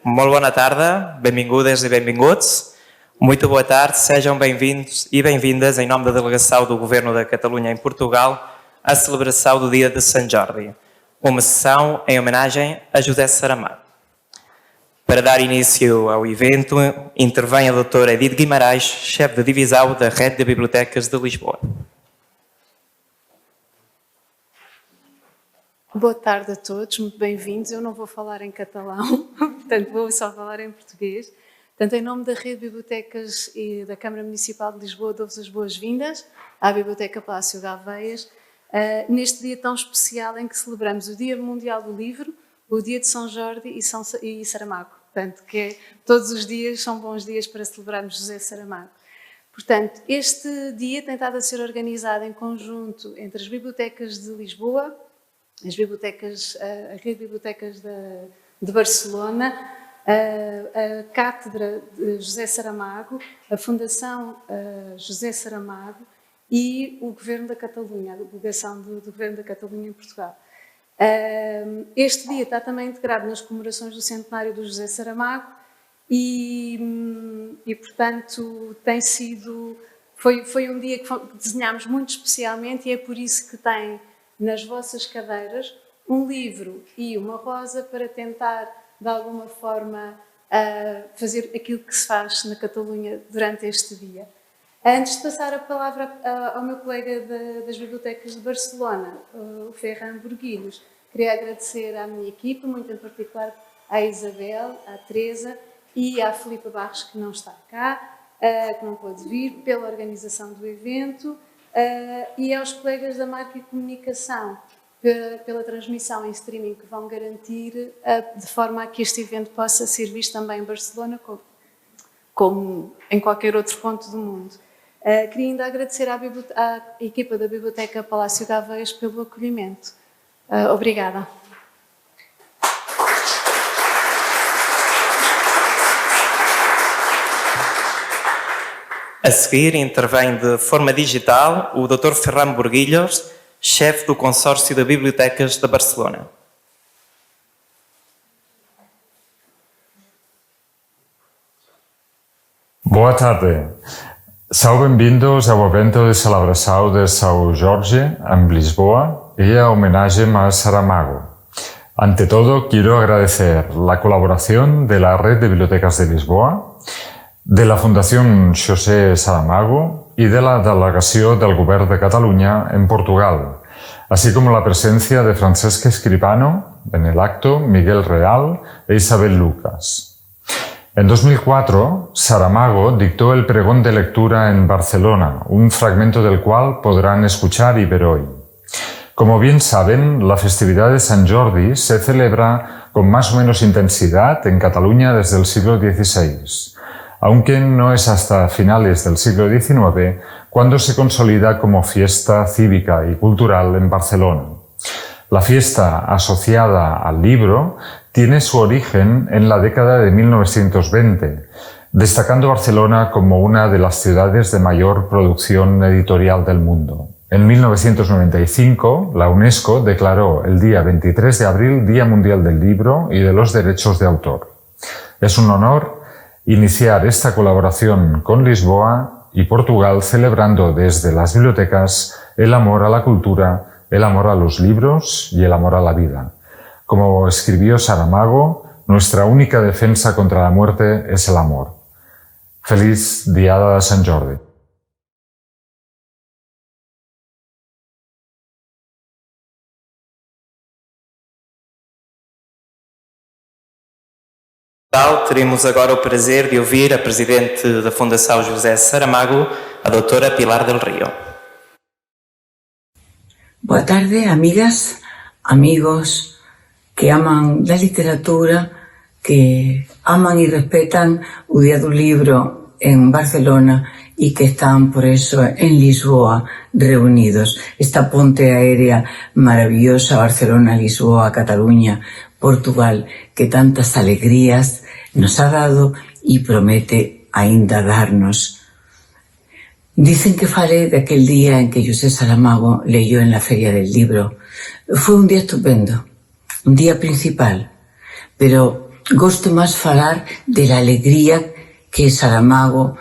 Molt bona tarda, benvingudes e benvinguts. Muito boa tarde, sejam bem-vindos e bem-vindas em nome da delegação do Governo da Catalunha em Portugal à celebração do Dia de São Jordi, uma sessão em homenagem a José Saramago. Para dar início ao evento, intervém a doutora Edith Guimarães, chefe de divisão da Rede de Bibliotecas de Lisboa. Boa tarde a todos, muito bem-vindos. Eu não vou falar em catalão, portanto vou só falar em português. Portanto, em nome da Rede de Bibliotecas e da Câmara Municipal de Lisboa, dou-vos as boas-vindas à Biblioteca Palácio Galveias, neste dia tão especial em que celebramos o Dia Mundial do Livro, o Dia de São Jordi e Saramago. Portanto, todos os dias são bons dias para celebrarmos José Saramago. Portanto, este dia tem estado a ser organizado em conjunto entre as bibliotecas de Lisboa, a Rede de Bibliotecas de Barcelona, a Cátedra de José Saramago, a Fundação José Saramago e o Governo da Catalunha, a delegação do Governo da Catalunha em Portugal. Este dia está também integrado nas comemorações do centenário do José Saramago e portanto, foi um dia que desenhámos muito especialmente e é por isso que tem nas vossas cadeiras um livro e uma rosa para tentar, de alguma forma, fazer aquilo que se faz na Catalunha durante este dia. Antes de passar a palavra ao meu colega das Bibliotecas de Barcelona, o Ferran Burguilhos, queria agradecer à minha equipa, muito em particular à Isabel, à Teresa e à Filipa Barros, que não está cá, que não pôde vir, pela organização do evento, e aos colegas da Marca e Comunicação, pela transmissão em streaming que vão garantir, de forma a que este evento possa ser visto também em Barcelona, como em qualquer outro ponto do mundo. Queria ainda agradecer à equipa da Biblioteca Palácio Galveias pelo acolhimento. Obrigada. A seguir, intervém de forma digital o Dr. Ferran Burguilhos, chefe do Consórcio de Bibliotecas de Barcelona. Boa tarde. São bem-vindos ao evento de celebração de São Jorge en Lisboa y a homenaje a Saramago. Ante todo, quiero agradecer la colaboración de la Red de Bibliotecas de Lisboa, de la Fundación José Saramago y de la Delegació del Govern de Catalunya en Portugal, así como la presencia de Francesc Escribano en el acto, Miguel Real e Isabel Lucas. En 2004, Saramago dictó el pregón de lectura en Barcelona, un fragmento del cual podrán escuchar y ver hoy. Como bien saben, la festividad de Sant Jordi se celebra con más o menos intensidad en Cataluña desde el siglo XVI, aunque no es hasta finales del siglo XIX cuando se consolida como fiesta cívica y cultural en Barcelona. La fiesta asociada al libro tiene su origen en la década de 1920, destacando Barcelona como una de las ciudades de mayor producción editorial del mundo. En 1995, la UNESCO declaró el día 23 de abril Día Mundial del Libro y de los Derechos de Autor. Es un honor iniciar esta colaboración con Lisboa y Portugal celebrando desde las bibliotecas el amor a la cultura, el amor a los libros y el amor a la vida. Como escribió Saramago, nuestra única defensa contra la muerte es el amor. Feliz Diada de Sant Jordi. Teremos agora o prazer de ouvir a Presidente da Fundação José Saramago, a doutora Pilar del Río. Boa tarde, amigas, amigos que aman la literatura, que aman y respetan o Día do Libro en Barcelona y que están por eso en Lisboa reunidos. Esta ponte aérea maravillosa, Barcelona, Lisboa, Cataluña, Portugal, que tantas alegrías nos ha dado y promete ainda darnos. Dicen que fale de aquel día en que José Saramago leyó en la Feria del Libro. Fue un día estupendo, un día principal, pero gosto más falar de la alegría que Saramago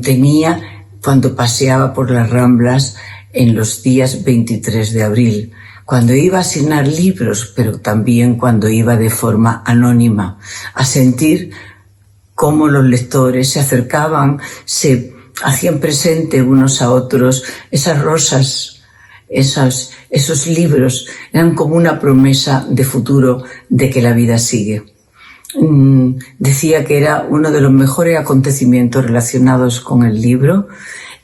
tenía cuando paseaba por las Ramblas en los días 23 de abril, cuando iba a asignar libros, pero también cuando iba de forma anónima, a sentir cómo los lectores se acercaban, se hacían presente unos a otros, esas rosas, esos libros, eran como una promesa de futuro de que la vida sigue. Decía que era uno de los mejores acontecimientos relacionados con el libro.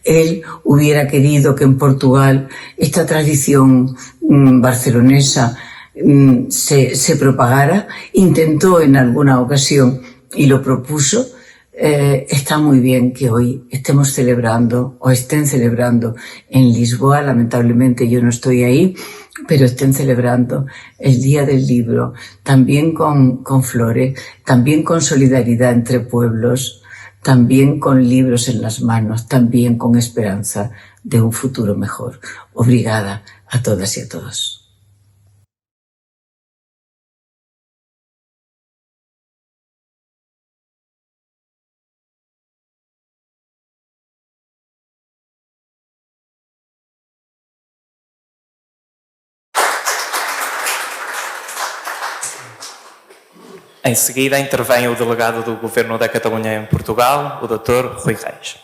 Él hubiera querido que en Portugal esta tradición barcelonesa se propagara. Intentó en alguna ocasión y lo propuso. Está muy bien que hoy estemos celebrando o estén celebrando en Lisboa, lamentablemente yo no estoy ahí, pero estén celebrando el Día del Libro, también con flores, también con solidaridad entre pueblos, también con libros en las manos, también con esperanza de un futuro mejor. Obrigada a todas y a todos. Em seguida, intervém o delegado do Governo da Catalunha em Portugal, o Dr. Rui Reis.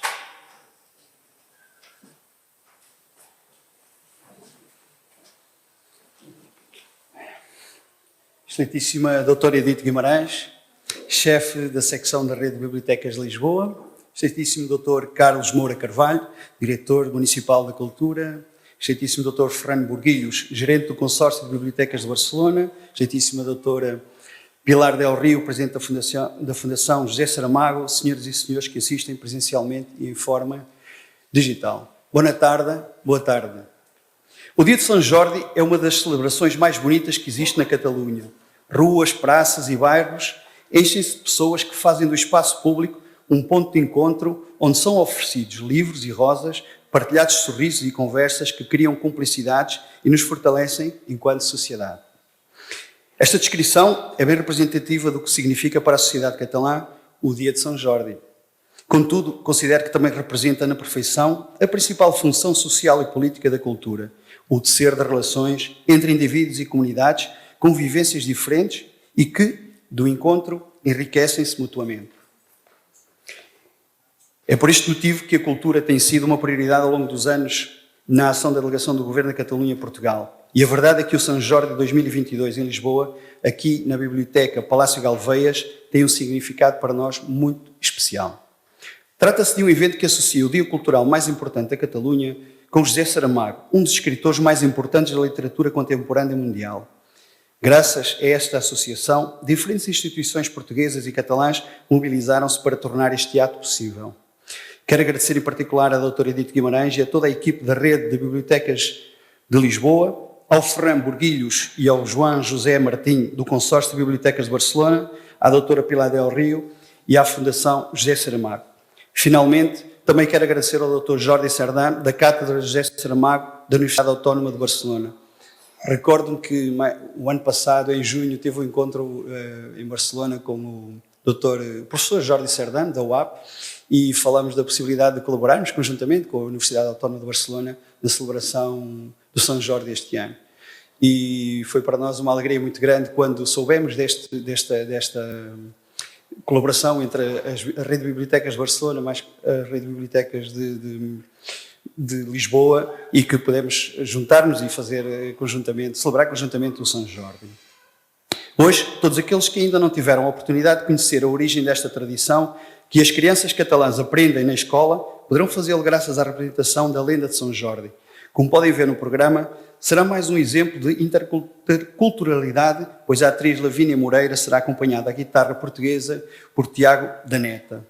Excelentíssima doutora Edith Guimarães, chefe da secção da Rede de Bibliotecas de Lisboa, excelentíssimo doutor Carlos Moura Carvalho, diretor municipal da Cultura, excelentíssimo doutor Ferran Burguilhos, gerente do Consórcio de Bibliotecas de Barcelona, excelentíssima doutora Pilar Del Rio, presidente da Fundação José Saramago, senhoras e senhores que assistem presencialmente e em forma digital. Boa tarde, boa tarde. O Dia de São Jordi é uma das celebrações mais bonitas que existe na Catalunha. Ruas, praças e bairros enchem-se de pessoas que fazem do espaço público um ponto de encontro onde são oferecidos livros e rosas, partilhados sorrisos e conversas que criam cumplicidades e nos fortalecem enquanto sociedade. Esta descrição é bem representativa do que significa para a sociedade catalã o Dia de São Jordi. Contudo, considero que também representa na perfeição a principal função social e política da cultura, o tecer de relações entre indivíduos e comunidades com vivências diferentes e que, do encontro, enriquecem-se mutuamente. É por este motivo que a cultura tem sido uma prioridade ao longo dos anos na ação da delegação do Governo da Catalunha em Portugal. E a verdade é que o São Jordi 2022 em Lisboa, aqui na Biblioteca Palácio Galveias, tem um significado para nós muito especial. Trata-se de um evento que associa o dia cultural mais importante da Catalunha com José Saramago, um dos escritores mais importantes da literatura contemporânea mundial. Graças a esta associação, diferentes instituições portuguesas e catalãs mobilizaram-se para tornar este ato possível. Quero agradecer em particular à doutora Edith Guimarães e a toda a equipe da Rede de Bibliotecas de Lisboa, ao Ferran Burguilhos e ao João José Martim, do Consórcio de Bibliotecas de Barcelona, à doutora Pilar Del Rio e à Fundação José Saramago. Finalmente, também quero agradecer ao Dr. Jordi Sardán, da Cátedra José Saramago, da Universidade Autónoma de Barcelona. Recordo-me que o ano passado, em junho, teve um encontro em Barcelona com o professor Jordi Sardán, da UAP, e falamos da possibilidade de colaborarmos conjuntamente com a Universidade Autónoma de Barcelona na celebração do São Jordi este ano. E foi para nós uma alegria muito grande quando soubemos desta colaboração entre a Rede de Bibliotecas de Barcelona mais a Rede de Bibliotecas de Lisboa e que pudemos juntar-nos e fazer conjuntamente, celebrar conjuntamente o São Jordi. Hoje, todos aqueles que ainda não tiveram a oportunidade de conhecer a origem desta tradição que as crianças catalãs aprendem na escola, poderão fazê-lo graças à representação da lenda de São Jordi. Como podem ver no programa, será mais um exemplo de interculturalidade, pois a atriz Lavínia Moreira será acompanhada à guitarra portuguesa por Tiago Daneta.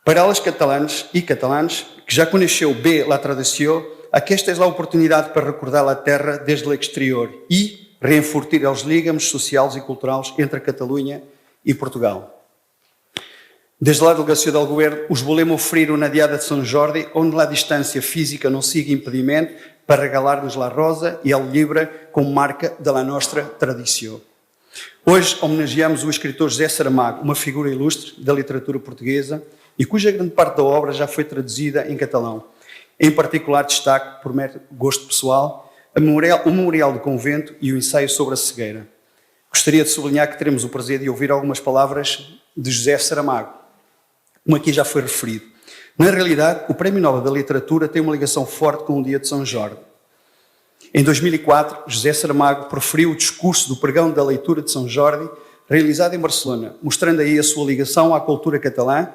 Para os catalanos e catalanas, que já conheceu bem a tradição, aquesta é a oportunidade para recordar a terra desde o exterior e reenfortir os ligames sociais e culturais entre a Catalunha e Portugal. Desde lá a delegação do Governo, os volemos oferir uma diada de São Jordi, onde a distância física não siga impedimento para regalar-nos a rosa e a libra como marca da nossa tradição. Hoje homenageamos o escritor José Saramago, uma figura ilustre da literatura portuguesa e cuja grande parte da obra já foi traduzida em catalão. Em particular, destaco, por mero gosto pessoal, o Memorial do Convento e o ensaio sobre a cegueira. Gostaria de sublinhar que teremos o prazer de ouvir algumas palavras de José Saramago, como aqui já foi referido. Na realidade, o Prémio Nobel da Literatura tem uma ligação forte com o Dia de São Jorge. Em 2004, José Saramago proferiu o discurso do pregão da leitura de São Jorge, realizado em Barcelona, mostrando aí a sua ligação à cultura catalã,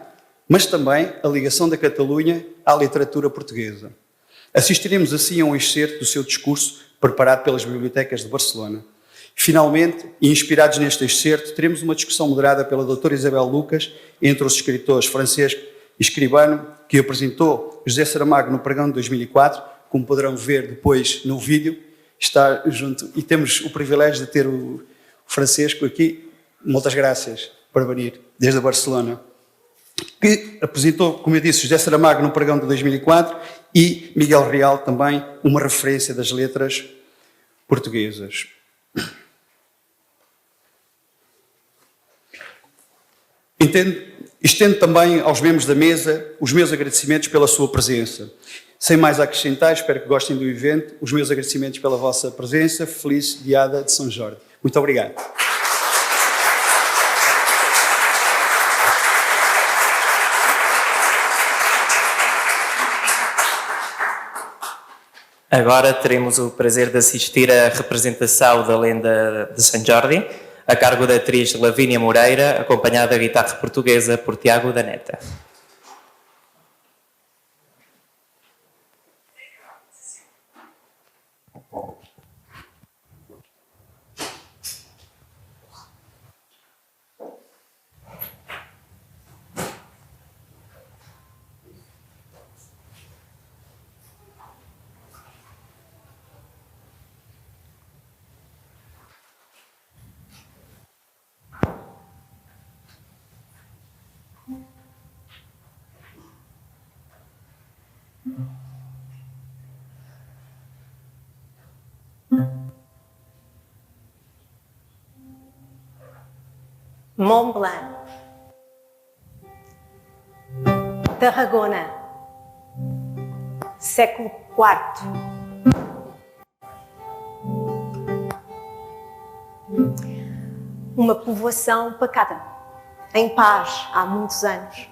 mas também a ligação da Catalunha à literatura portuguesa. Assistiremos assim a um excerto do seu discurso, preparado pelas bibliotecas de Barcelona. Finalmente, e inspirados neste excerto, teremos uma discussão moderada pela doutora Isabel Lucas, entre os escritores Francisco e Escribano, que apresentou José Saramago no pregão de 2004, como poderão ver depois no vídeo, está junto, e temos o privilégio de ter o Francisco aqui. Muitas graças por venir desde Barcelona, que apresentou, como eu disse, José Saramago no pregão de 2004 e Miguel Real também, uma referência das letras portuguesas. Estendo também aos membros da mesa os meus agradecimentos pela sua presença. Sem mais a acrescentar, espero que gostem do evento. Os meus agradecimentos pela vossa presença. Feliz Diada de São Jorge. Muito obrigado. Agora teremos o prazer de assistir à representação da lenda de São Jorge, a cargo da atriz Lavínia Moreira, acompanhada da guitarra portuguesa por Tiago Daneta. Mont Blanc, Tarragona, século IV. Uma povoação pacata, em paz há muitos anos.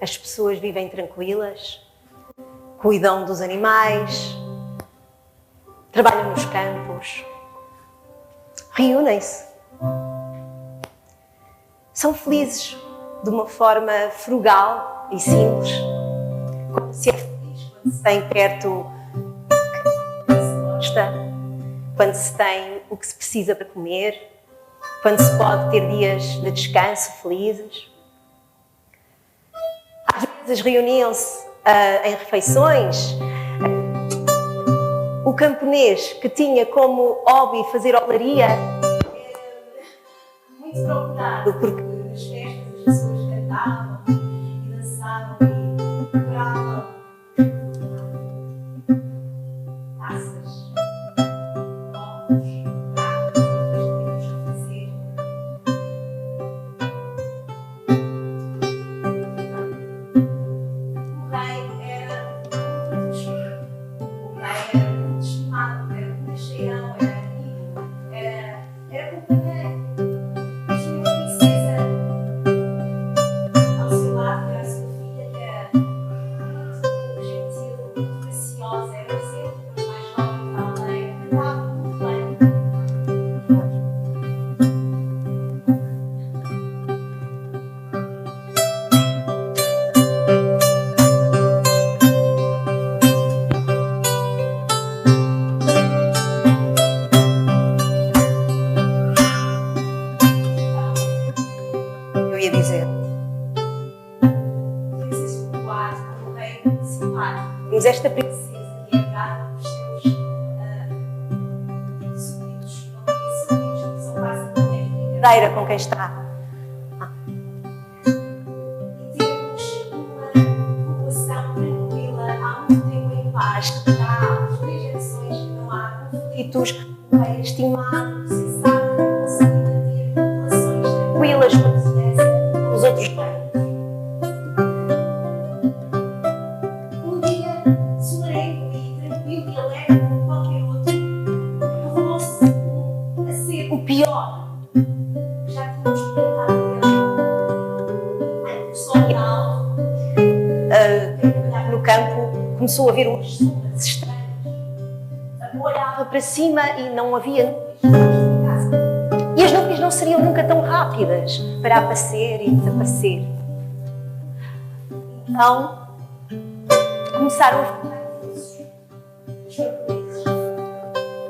As pessoas vivem tranquilas, cuidam dos animais, trabalham nos campos, reúnem-se. São felizes de uma forma frugal e simples. Quando se é feliz, quando se tem perto o que se gosta, quando se tem o que se precisa para comer, quando se pode ter dias de descanso felizes. Às vezes reuniam-se em refeições. O camponês, que tinha como hobby fazer olaria, era muito procurado, porque nas festas as pessoas cantavam e dançavam e decoravam taças, copos, pratos, coisas que fazer. O rei era muito chique. O rei era muito estimado, era muito cheirão, era amigo, era companheiro. Mas tinha uma princesa ao seu lado, que era a sua filha, que era muito gentil, muito graciosa, era o exemplo para os mais jovens da aldeia, cantava muito bem. Eu ia dizer. Princesa popular, um rei simpático. Temos esta princesa que é dada pelos seus súditos. Não tem súditos, que são basicamente brincadeira com quem está. E temos uma população tranquila, há muito tempo em paz, há 3 gerações que não há conflitos. O rei a sua vizinhança com os outros reinos. Um dia, solene e tranquilo e alegre como qualquer outro, revelou-se a ser o pior que já tínhamos experimentado dele. O sol alto, quem trabalhava no campo, começou a ver umas sombras estranhas. Olhava para cima e não havia nuvens. E as nuvens não seriam nunca tão rápidas para aparecer e desaparecer. Então, começaram a ficar tensos. Os japoneses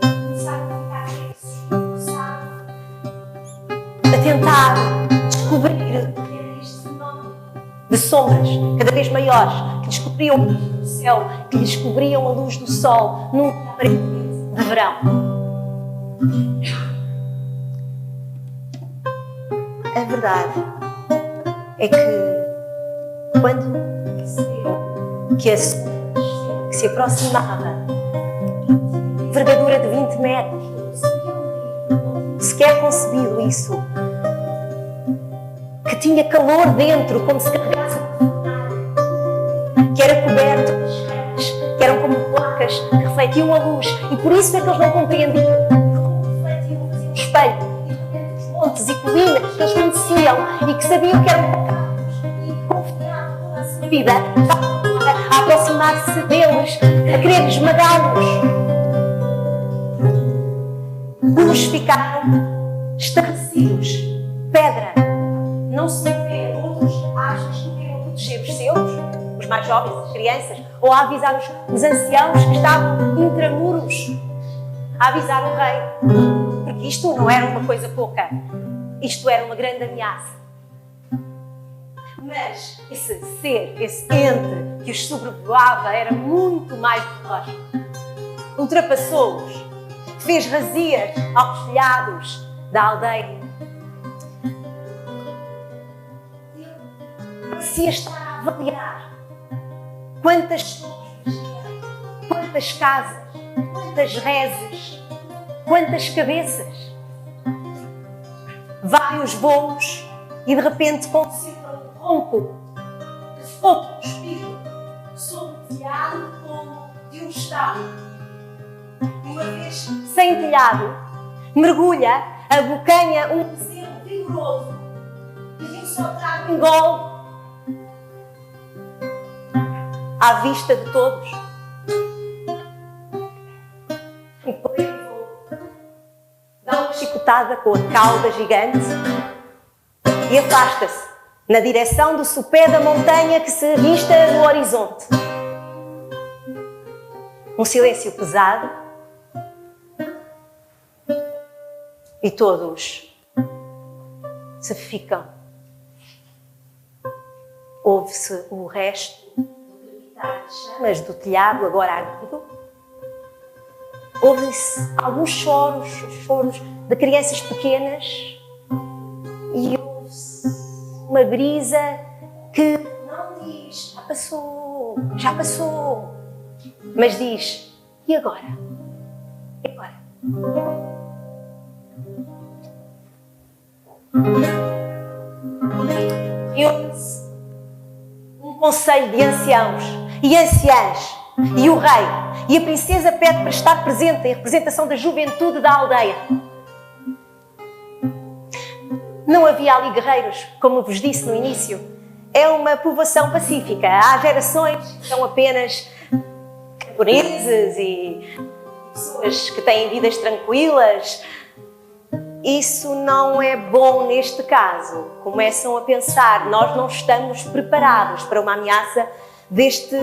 começaram a ficar tensos. Começaram a tentar descobrir este fenómeno de sombras cada vez maiores, que descobriam a luz do céu, que descobriam a luz do sol num aparentemente de verão. A verdade é que quando perceberam que a sombra que se aproximava envergadura de 20 metros, sequer concebido isso, que tinha calor dentro, como se carregasse que era coberto de estrelas, que eram como placas que refletiam a luz, e por isso é que eles não compreendiam como refletiam, faziam um espelho, e de repente os montes e colinas que eles conheciam e que sabiam que eram pecados e que confiavam toda a sua vida a aproximar-se deles, a querer esmagá-los. Uns ficaram estarrecidos, pedra, não se vê, outros acham que queriam proteger os seus, os mais jovens, as crianças, ou a avisar os anciãos que estavam intramuros, a avisar o rei, porque isto não era uma coisa pouca, isto era uma grande ameaça. Mas esse ser, esse ente que os sobrevoava era muito mais veloz. Ultrapassou-os, fez razias aos telhados da aldeia. Se estar a avaliar quantas torres, quantas casas, quantas reses, quantas cabeças, vários voos e de repente concentra um ronco de fogo cuspido sobre o telhado como de um estado. Uma vez sem telhado, mergulha, abocanha um bezerro vigoroso que de um só trago engole à vista de todos. E depois dá uma chicotada com a cauda gigante e afasta-se na direção do sopé da montanha que se avista no horizonte. Um silêncio pesado e todos se ficam. Ouve-se o resto das chamas do telhado agora ardido. Ouve-se alguns choros, os choros de crianças pequenas, e ouve-se uma brisa que não diz já passou, mas diz, e agora? E agora? Reúne-se um conselho de anciãos e anciãs, e o rei e a princesa pede para estar presente em representação da juventude da aldeia. Não havia ali guerreiros, como vos disse no início. É uma povoação pacífica. Há gerações que são apenas camponeses e pessoas que têm vidas tranquilas. Isso não é bom neste caso. Começam a pensar, nós não estamos preparados para uma ameaça deste...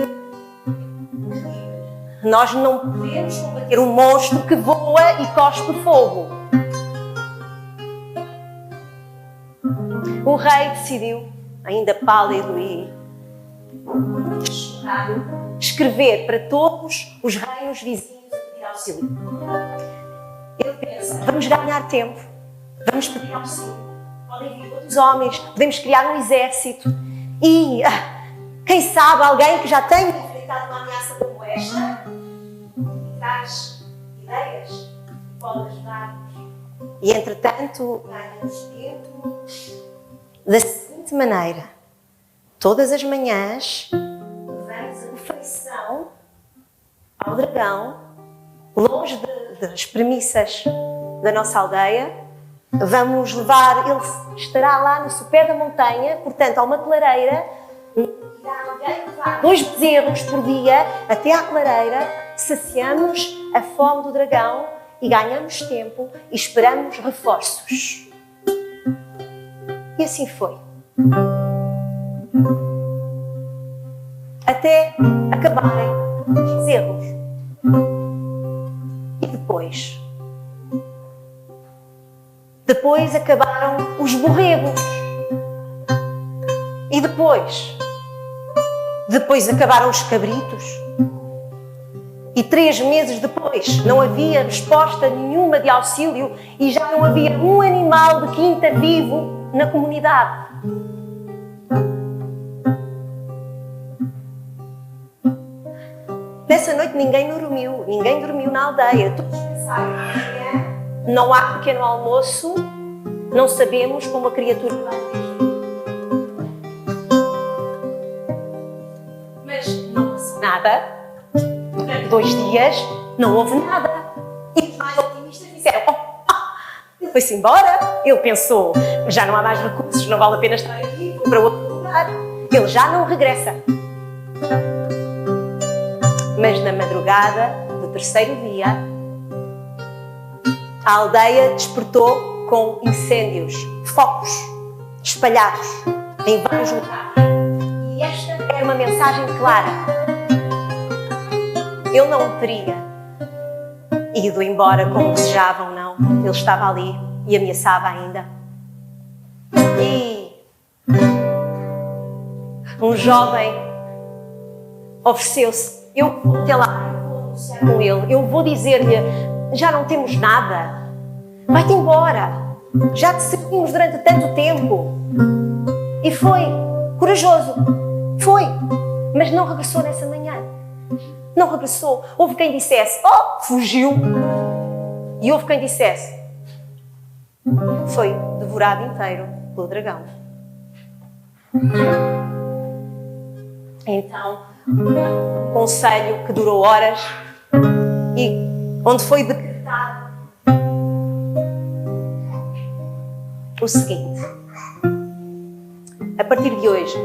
Nós não podemos combater um monstro que voa e cospe fogo. O rei decidiu, ainda pálido e chorado, escrever para todos os reinos vizinhos a pedir auxílio. Ele pensa, vamos ganhar tempo, vamos pedir auxílio. Podem vir outros homens, podemos criar um exército e, quem sabe, alguém que já tenha enfrentado uma ameaça como esta e traz ideias que podem ajudar-nos. E, entretanto, ganhamos tempo da seguinte maneira: todas as manhãs levamos a refeição ao dragão, longe das premissas da nossa aldeia. Vamos levar, ele estará lá no sopé da montanha, portanto há uma clareira, irá alguém levar 2 bezerros por dia até à clareira, saciamos a fome do dragão e ganhamos tempo e esperamos reforços. E assim foi. Até acabarem os bezerros. E depois acabaram os borregos. E depois acabaram os cabritos. E 3 meses depois não havia resposta nenhuma de auxílio e já não havia um animal de quinta vivo na comunidade. Nessa noite ninguém dormiu na aldeia. Todos pensaram, não há pequeno almoço, não sabemos como a criatura vai reagir. Mas não passou nada. Durante 2 dias não houve nada. E os mais otimistas disseram, ele foi-se embora. Ele pensou, já não há mais recursos, não vale a pena estar aqui, vou para outro lugar. Ele já não regressa. Mas na madrugada do 3º dia, a aldeia despertou com incêndios, focos espalhados em vários lugares. E esta era uma mensagem clara. Ele não teria ido embora como desejavam, não. Ele estava ali e ameaçava ainda. E um jovem ofereceu-se. Eu vou até lá, eu vou negociar com ele, eu vou dizer-lhe, já não temos nada, vai-te embora, já te servimos durante tanto tempo. E foi corajoso, foi, mas não regressou nessa manhã, não regressou. Houve quem dissesse, fugiu, e houve quem dissesse, foi devorado inteiro pelo dragão. Então, um conselho que durou horas e onde foi decretado o seguinte: a partir de hoje,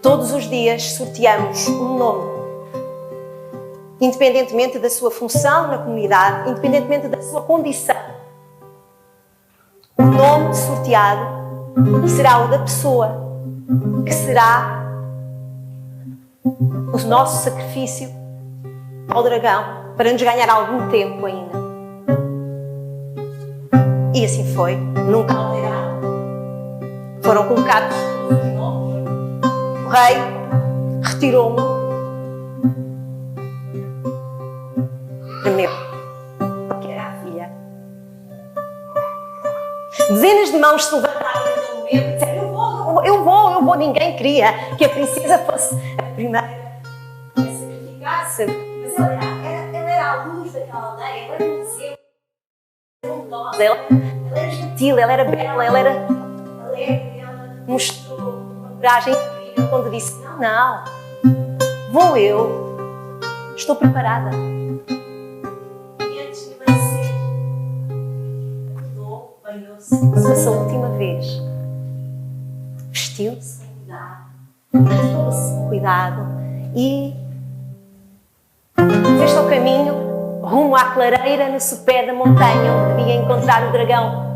todos os dias sorteamos um nome, independentemente da sua função na comunidade, independentemente da sua condição. O nome sorteado será o da pessoa que será o nosso sacrifício ao dragão para nos ganhar algum tempo ainda. E assim foi, num caldeirão. Foram colocados os nomes. O rei retirou-me. Tremeu, porque era a filha. Dezenas de mãos se levantaram naquele momento e disseram, eu vou. Ninguém queria que a princesa fosse a primeira a sacrificar-se. Mas ela era a luz daquela aldeia, ela era bondosa, ela era gentil, ela era bela, ela era alegre, ela mostrou uma coragem incrível quando disse, não, vou eu, estou preparada. E antes de amanhecer, acordou, banhou-se, essa última vez. Vestiu-se sem cuidado e fez-se ao caminho rumo à clareira no sopé da montanha onde devia encontrar o dragão.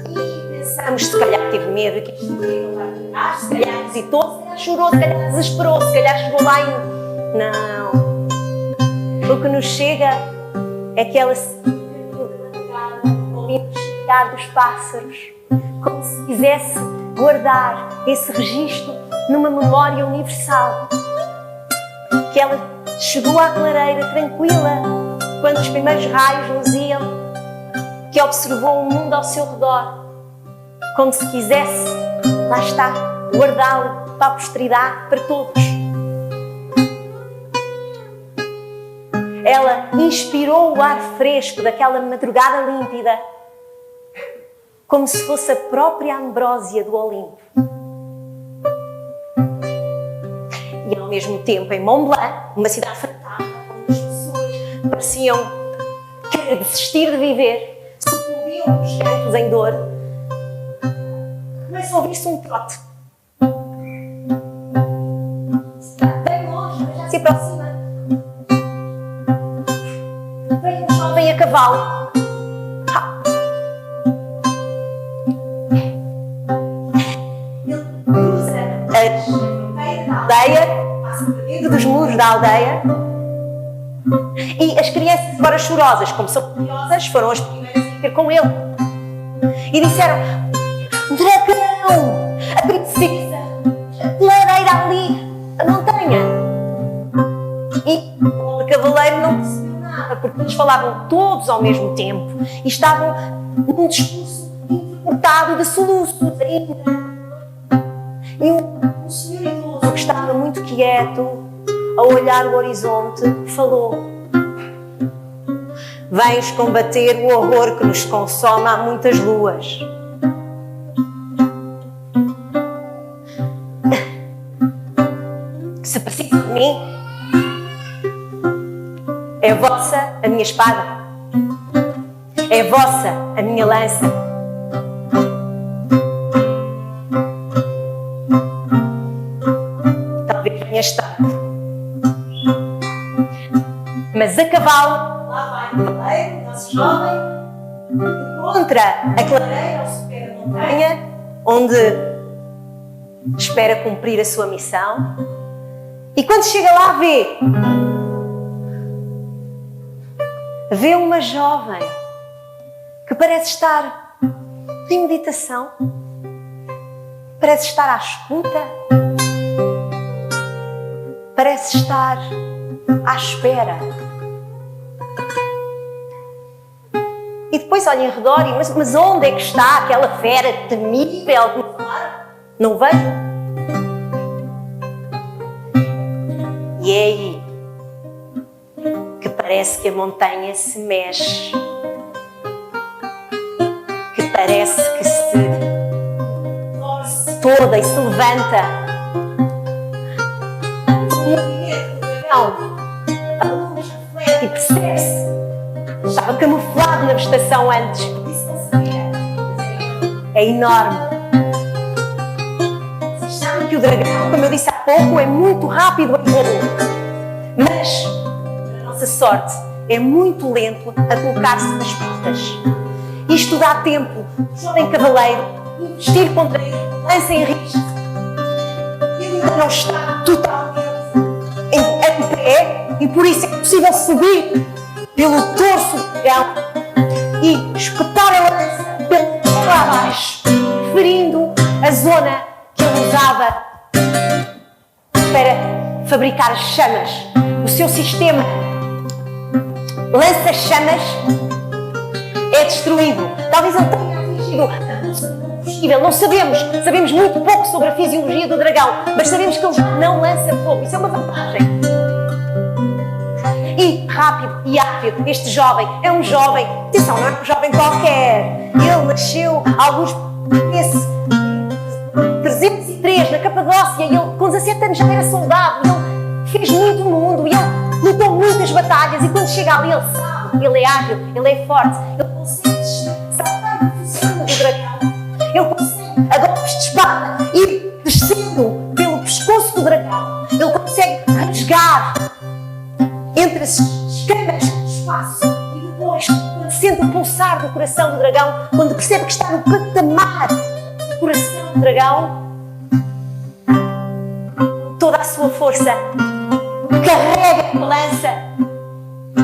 E pensamos, se calhar teve medo que isto ia encontrar o dragão, se calhar hesitou, se calhar chorou, se calhar desesperou, se calhar chegou lá e... Não. O que nos chega é que ela se ouvindo o chiar dos pássaros, como se quisesse guardar esse registro numa memória universal. Que ela chegou à clareira tranquila, quando os primeiros raios luziam, que observou o mundo ao seu redor, como se quisesse, lá está, guardá-lo para a posteridade, para todos. Ela inspirou o ar fresco daquela madrugada límpida como se fosse a própria Ambrósia do Olimpo. E ao mesmo tempo em Mont Blanc, uma cidade fantasma, onde as pessoas pareciam querer desistir de viver, sucumbiam os cantos em dor, começa a ouvir-se um trote. Bem longe, mas já se aproxima. Vem um jovem a cavalo. Ele cruza a aldeia, passa por dentro dos muros da aldeia, e as crianças, agora chorosas, como são curiosas, foram as primeiras a ter com ele. E disseram: dragão, a princesa, a clareira ali, a montanha. E o cavaleiro não percebeu nada, porque eles falavam todos ao mesmo tempo e estavam num discurso interpretado de soluços ainda. E um senhor idoso que estava muito quieto, a olhar o horizonte, falou: vens combater o horror que nos consome há muitas luas. Se precisa de mim, é vossa a minha espada, é vossa a minha lança. Talvez tenha estado, mas a cavalo, lá vai o cavaleiro, o nosso jovem, encontra a clareira ao subir a montanha, onde espera cumprir a sua missão. E quando chega lá, vê uma jovem que parece estar em meditação, parece estar à escuta, parece estar à espera. E depois olha em redor e mas onde é que está aquela fera temível? Não vejo. E é aí que parece que a montanha se mexe, que parece que se torce toda e se levanta. O movimento do dragão, a luz reflete e percebe-se. Estava camuflado na vegetação antes, por isso não sabia. É enorme. Vocês sabem que o dragão, como eu disse há pouco, é muito rápido em voo. Mas, para a nossa sorte, é muito lento a colocar-se nas pistas. Isto dá tempo do jovem cavaleiro investir contra ele, lança em risco. Ele ainda não está totalmente em pé e por isso é possível subir pelo torso do dragão e espetar a lança pelo lá abaixo, ferindo a zona que ele usava para fabricar as chamas. O seu sistema lança-chamas é destruído. Talvez ele tenha atingido possível, não sabemos. Sabemos muito pouco sobre a fisiologia do dragão, mas sabemos que ele não lança fogo. Isso é uma vantagem. E rápido e ágil, este jovem é um jovem, atenção, não é um jovem qualquer. Ele nasceu alguns nesse 303 na Capadócia e ele com 17 anos já era soldado. Ele fez muito no mundo e ele lutou muitas batalhas e quando chega ali ele sabe, ele é ágil, ele é forte, ele consegue saltar por cima do dragão, ele consegue a golpes de espada ir descendo pelo pescoço do dragão, ele consegue rasgar entre as escamas do espaço e depois, quando sente o pulsar do coração do dragão, quando percebe que está no patamar do coração do dragão, toda a sua força carrega a lança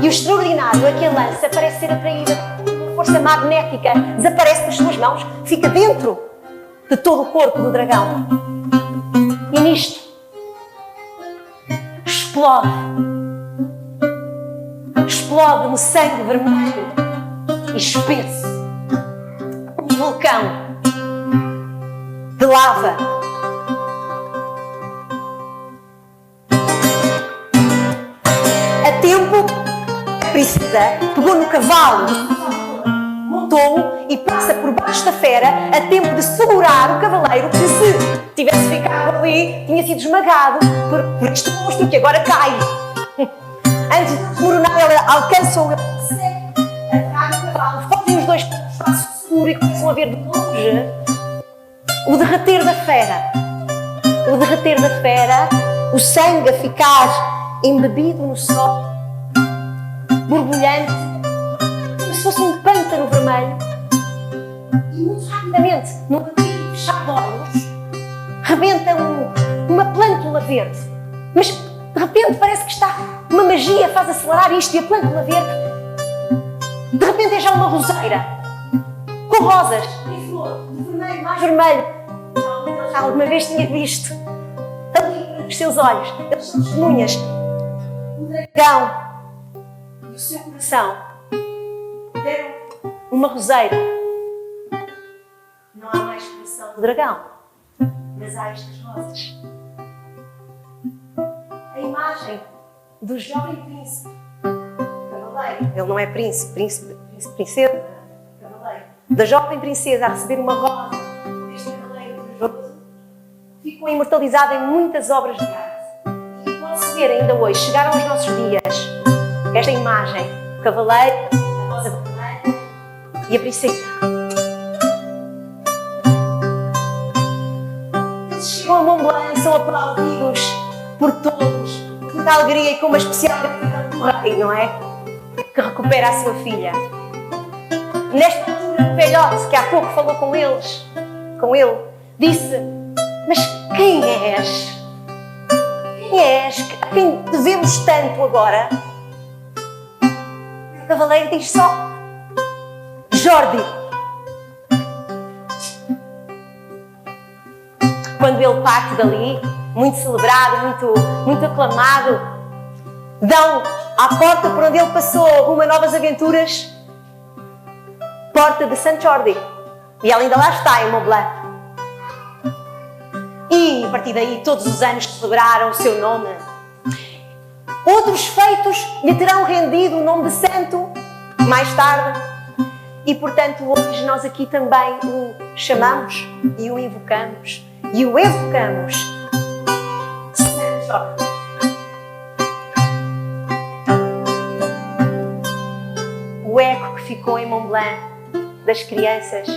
e o extraordinário é que a lança parece ser atraída por uma força magnética, desaparece das suas mãos, fica dentro de todo o corpo do dragão e nisto explode no sangue vermelho e espesso um vulcão de lava. A tempo, a princesa pegou no cavalo, montou derrotou-o e passa por baixo da fera a tempo de segurar o cavaleiro que, se tivesse ficado ali, tinha sido esmagado por este monstro que agora cai. Antes de desmoronar, ele alcança-o, atrás do cavalo, fogem os dois para um espaço seguro e começam a ver de longe o derreter da fera. O derreter da fera, o sangue a ficar embebido no sol, borbulhante, como se fosse um pântano vermelho. E muito rapidamente, num abrir e fechar de olhos, rebenta uma plântula verde. Mas de repente parece que está uma magia, faz acelerar isto, e a plântula verde de repente é já uma roseira com rosas em flor, de vermelho mais vermelho. Alguma vez tinha visto ali nos seus olhos. Eles são testemunhas. O dragão e o seu coração deram uma roseira. Não há mais coração do dragão, mas há estas rosas. A imagem do jovem príncipe, cavaleiro. Ele não é príncipe, princesa, cavaleiro. Da jovem princesa a receber uma rosa deste cavaleiro corajoso, ficou imortalizada em muitas obras de arte. E pode-se ver ainda hoje, chegaram aos nossos dias, esta imagem, o cavaleiro, a rosa vermelha e a princesa. Eles chegam a Mont Blanc e são aplaudidos por todos, com muita alegria e com uma especial gratidão do rei, não é? Que recupera a sua filha. Nesta altura, o velhote que há pouco falou com ele, disse: mas quem és? Quem és? A quem devemos tanto agora? O cavaleiro diz só: Jordi. Quando ele parte dali, muito celebrado, muito aclamado, dão à porta por onde ele passou rumo a novas aventuras, porta de Sant Jordi. E ela ainda lá está, em Mont Blanc. E, a partir daí, todos os anos celebraram o seu nome. Outros feitos lhe terão rendido o nome de santo mais tarde. E, portanto, hoje nós aqui também o chamamos e o invocamos. E o evocamos. Sant Jordi. O eco que ficou em Mont Blanc das crianças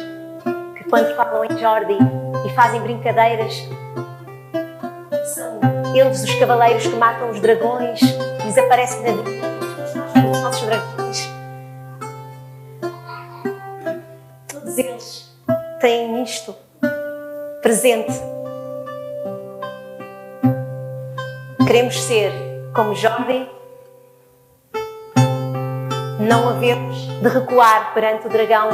que, quando falam em Jordi e fazem brincadeiras, são eles os cavaleiros que matam os dragões e desaparecem da vida. Os nossos dragões. Todos eles têm isto presente. Queremos ser como Jordi, não havemos de recuar perante o dragão,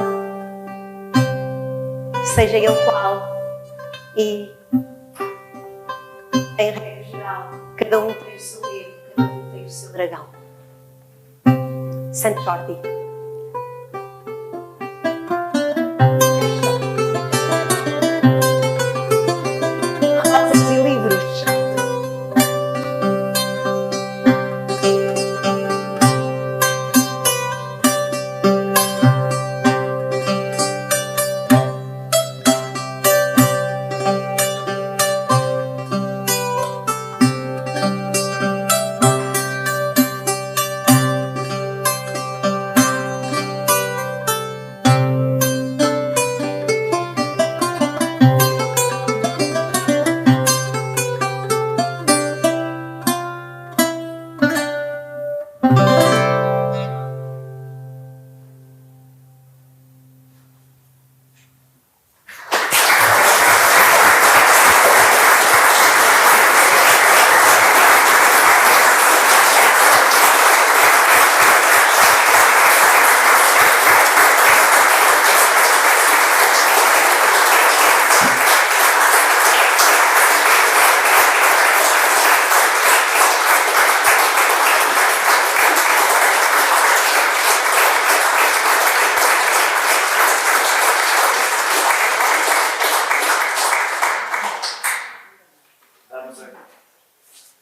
seja ele qual, e, em regra geral, cada um tem o seu erro, cada um tem o seu dragão. Sant Jordi. Rosas e livros.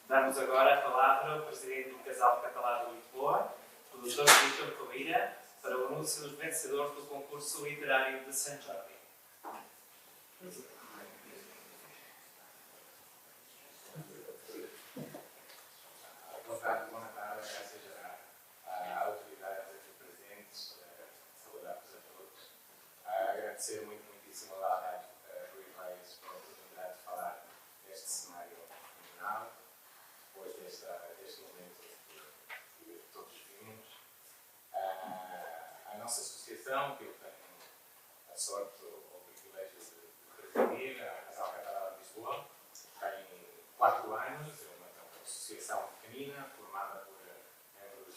Damos agora a palavra ao Presidente do Casal Catalá de Lisboa, o Dr. Vítor Correia, para o anúncio dos vencedores do concurso concurso literário de Sant Jordi. Boa tarde, graças à autoridade aqui presentes, saudar-vos a todos. Agradecer muitíssimo a Rádio Rui Reis pela oportunidade de falar neste cenário fenomenal, depois deste momento que todos vimos. A nossa associação, que eu tenho a sorte ou o privilégio de presidir, a Casal Catalão de Lisboa, tem 4 anos, é uma associação pequenina, formada por membros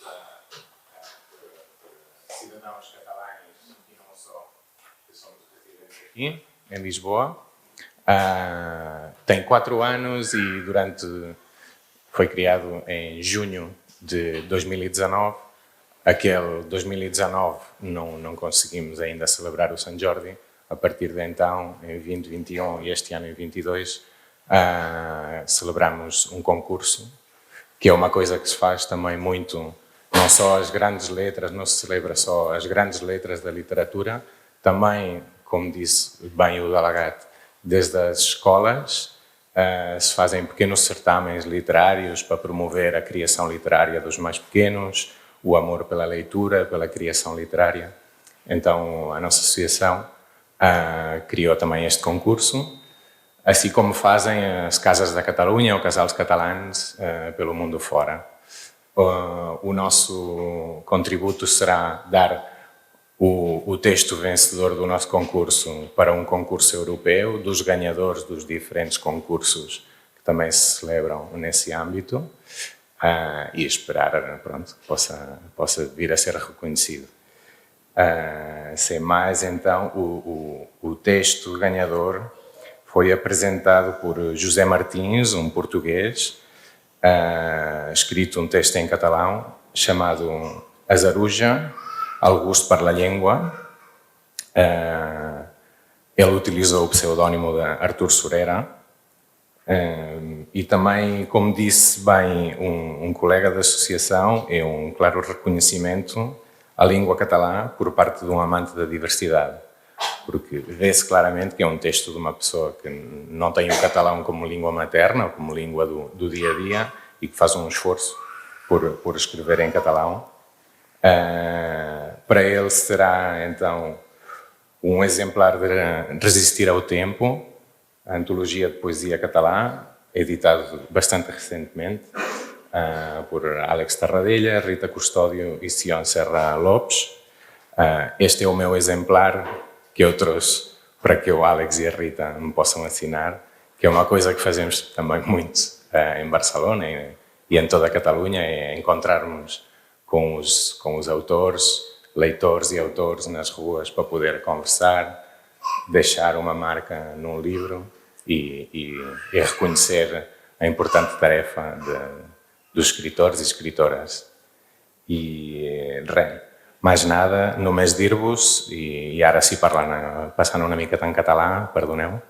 por cidadãos catalães e não só, que somos residentes aqui em Lisboa. Tem 4 anos e foi criado em junho de 2019. Aquele 2019 não conseguimos ainda celebrar o Sant Jordi. A partir de então, em 2021 e este ano em 2022, celebramos um concurso, que é uma coisa que se faz também muito, não só as grandes letras, não se celebra só as grandes letras da literatura, também, como disse bem o Dalagat, desde as escolas se fazem pequenos certámenes literários para promover a criação literária dos mais pequenos, o amor pela leitura, pela criação literária. Então, a nossa associação criou também este concurso, assim como fazem as Casas da Catalunha ou Casals Catalans pelo mundo fora. O nosso contributo será dar o texto vencedor do nosso concurso para um concurso europeu, dos ganhadores dos diferentes concursos que também se celebram nesse âmbito, e esperar, pronto, que possa vir a ser reconhecido. Sem mais, então, o texto ganhador foi apresentado por José Martins, um português, escrito um texto em catalão chamado Azaruja, el gust per la llengua. Ele utilizou o pseudónimo de Artur Surera. E também, como disse bem um colega da associação, é um claro reconhecimento à língua catalã por parte de um amante da diversidade, porque vê-se claramente que é um texto de uma pessoa que não tem o catalão como língua materna, ou como língua do dia a dia, e que faz um esforço por escrever em catalão. Para ele será, então, um exemplar de Resistir ao Tempo, a antologia de poesia catalã, editado bastante recentemente por Àlex Tarradella, Rita Custódio e Sion Serra Lopes. Este é o meu exemplar que eu trouxe para que o Àlex e a Rita me possam assinar, que é uma coisa que fazemos também muito em Barcelona e em toda a Catalunha, é encontrarmos com os autores, leitores e autores nas ruas para poder conversar, deixar uma marca num livro e reconhecer a importante tarefa dos escritores e escritoras. E mais nada, només dir-vos, i ara sí passant una miqueta en català, perdoneu,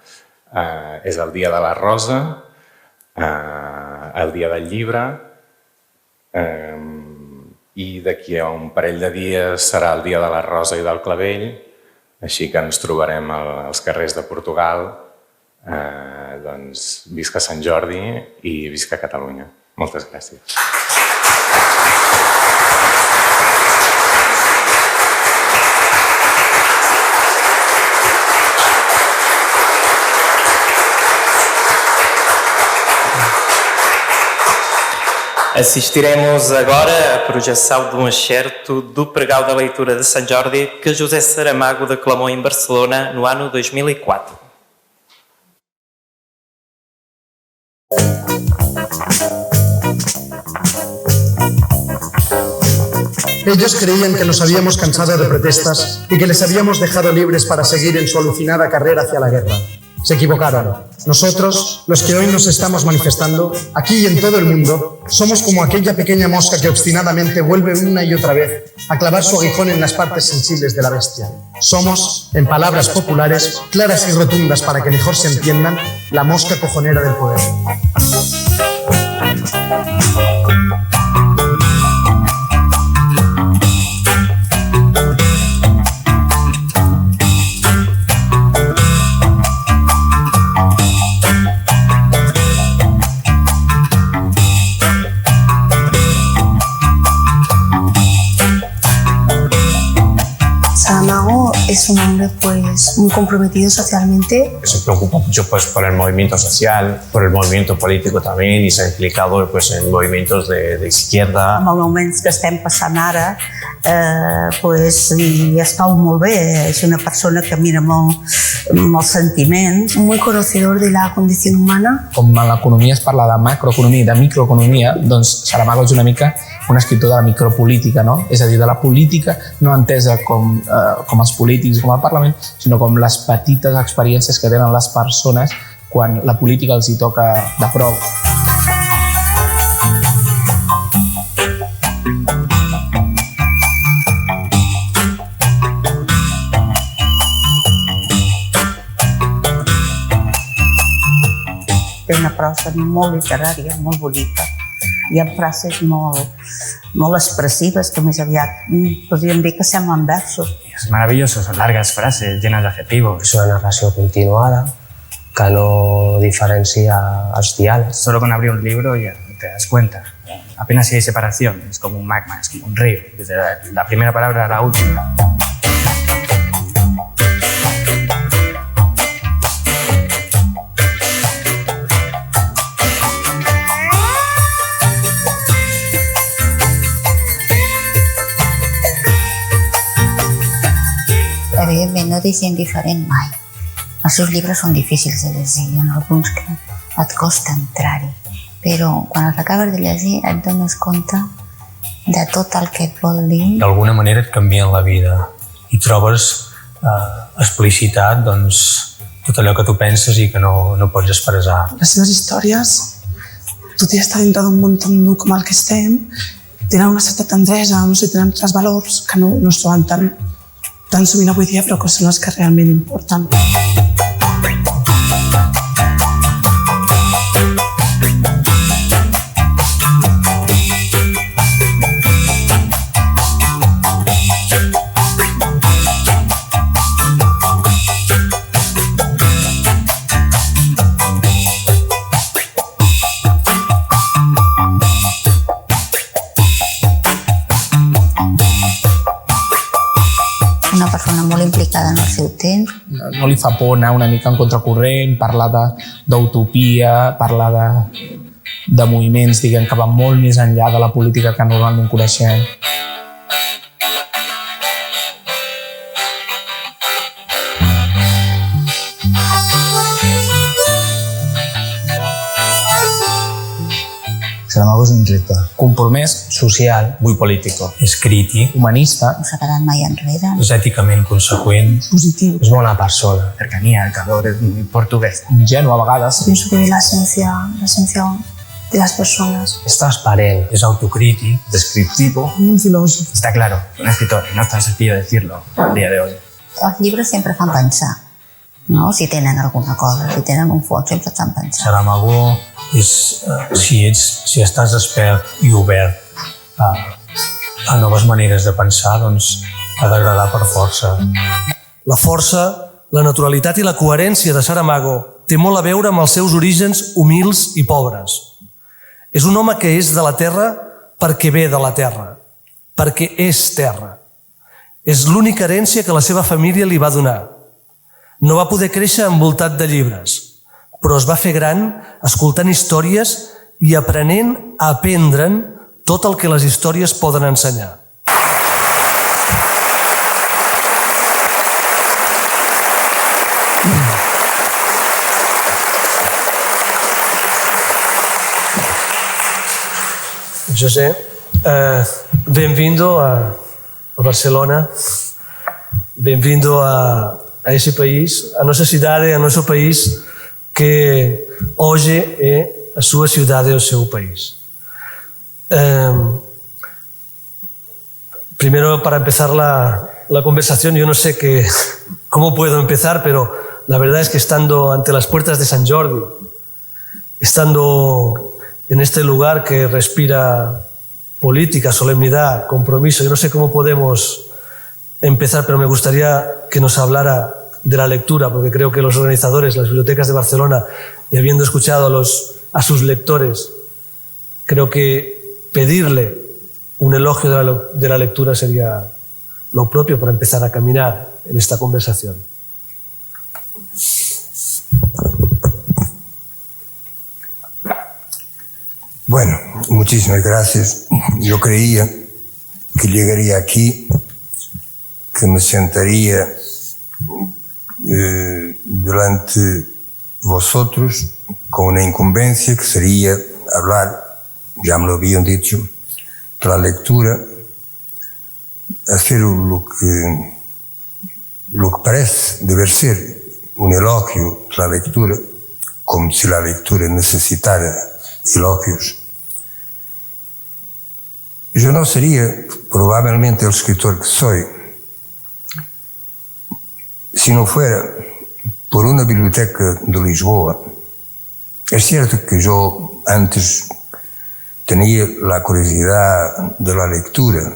és el dia de la rosa, el dia del llibre, i d'aquí a un parell de dies serà el dia de la rosa i del clavell, així que ens trobarem als carrers de Portugal. Doncs visca Sant Jordi i visca Catalunya. Moltes gràcies. Assistiremos agora à projeção de um excerto do Pregão da Leitura de Sant Jordi que José Saramago declamou em Barcelona no ano 2004. Ellos creían que nos habíamos cansado de protestas y que les habíamos dejado libres para seguir en su alucinada carrera hacia la guerra. Se equivocaron. Nosotros, los que hoy nos estamos manifestando, aquí y en todo el mundo, somos como aquella pequeña mosca que obstinadamente vuelve una y otra vez a clavar su aguijón en las partes sensibles de la bestia. Somos, en palabras populares, claras y rotundas para que mejor se entiendan, la mosca cojonera del poder. es un hombre pues muy comprometido socialmente. Se preocupa mucho pues por el movimiento social, por el movimiento político también, y se ha implicado pues en movimientos de izquierda. En els moments que estem passant ara, pues, i es cau molt bé. És una persona que mira molt els sentiments. Muy conocedor de la condición humana. Com en l'economia es parla de macroeconomia i de microeconomia, doncs Saramago és una mica un escriptor de la micropolítica, no? És a dir, de la política no entesa com els polítics, com el Parlament, sinó com les petites experiències que tenen les persones quan la política els hi toca de prop. Té una prosa molt literària, molt bonica. Hi ha frases molt expressives que més aviat podríem dir que semblen versos. Es maravilloso, son largas frases llenas de adjetivos. Es una narración continuada que no diferencia els diàlegs. Solo con abrir un libro ya te das cuenta. Apenas si hay separación, es como un magma, es como un río, desde la primera palabra a la última. Evidentment no deixa indiferent mai. Els seus llibres són difícils de llegir, hi ha alguns que et costa entrar-hi, però quan els acabes de llegir et dones compte de tot el que et vol dir. D'alguna manera et canvien la vida i trobes explicitat tot allò que tu penses i que no pots expressar. Les seves històries, tot i estar dintre d'un món tan dur com el que estem, tenen una certa tendresa, no sé, tenen altres valors que no es troben tan sovint avui dia, però que són els que realment importen. Una persona molt implicada en el seu temps. No li fa por anar una mica en contracorrent, parlar d'utopia, parlar de moviments, diguem, que van molt més enllà de la política que normalment coneixem. Saramago és un intelectual. Compromès, Social, muy político. És crític. Humanista. No s'ha quedat mai enrere. És èticament conseqüent. Positiu. És bona persona. Cercanía, el calor, es muy portugués. Ingenu a vegades. Pienso que ve la esencia de las personas. És transparent. És autocrític. Descriptivo. Un filòsof. Está claro, un escritor, y no es tan sencillo decirlo al día de hoy. Els llibres sempre fan pensar, no? Si tenen alguna cosa, si tenen un fons, sempre et fan pensar. Saramago és, si estàs despert i obert a noves maneres de pensar, doncs ha d'agradar per força. La força, la naturalitat i la coherència de Saramago té molt a veure amb els seus orígens humils i pobres. És un home que és de la terra perquè ve de la terra, perquè és terra. És l'única herència que la seva família li va donar. No va poder créixer envoltat de llibres, però es va fer gran escoltant històries i aprenent a aprendre'n tot el que les històries poden ensenyar. José, bem-vindo a Barcelona, bem-vindo a ese país, a nossa cidade, a nosso país, que hoje é a súa cidade e o seu país. Primero, para empezar la conversación, yo no sé cómo puedo empezar, pero la verdad es que estando ante las puertas de Sant Jordi, estando en este lugar que respira política, solemnidad, compromiso, yo no sé cómo podemos empezar, pero me gustaría que nos hablara de la lectura, porque creo que los organizadores, las bibliotecas de Barcelona, y habiendo escuchado a sus lectores, creo que pedirle un elogio de la lectura sería lo propio para empezar a caminar en esta conversación. Bueno, muchísimas gracias. Yo creía que llegaría aquí, que me sentaría delante vosotros con una incumbencia que sería hablar, ya me lo habían dicho, de la lectura, hacer lo que parece deber ser un elogio de la lectura, como si la lectura necesitara elogios. Yo no sería probablemente el escritor que soy si no fuera por una biblioteca de Lisboa. Es cierto que yo antes tenía la curiosidad de la lectura.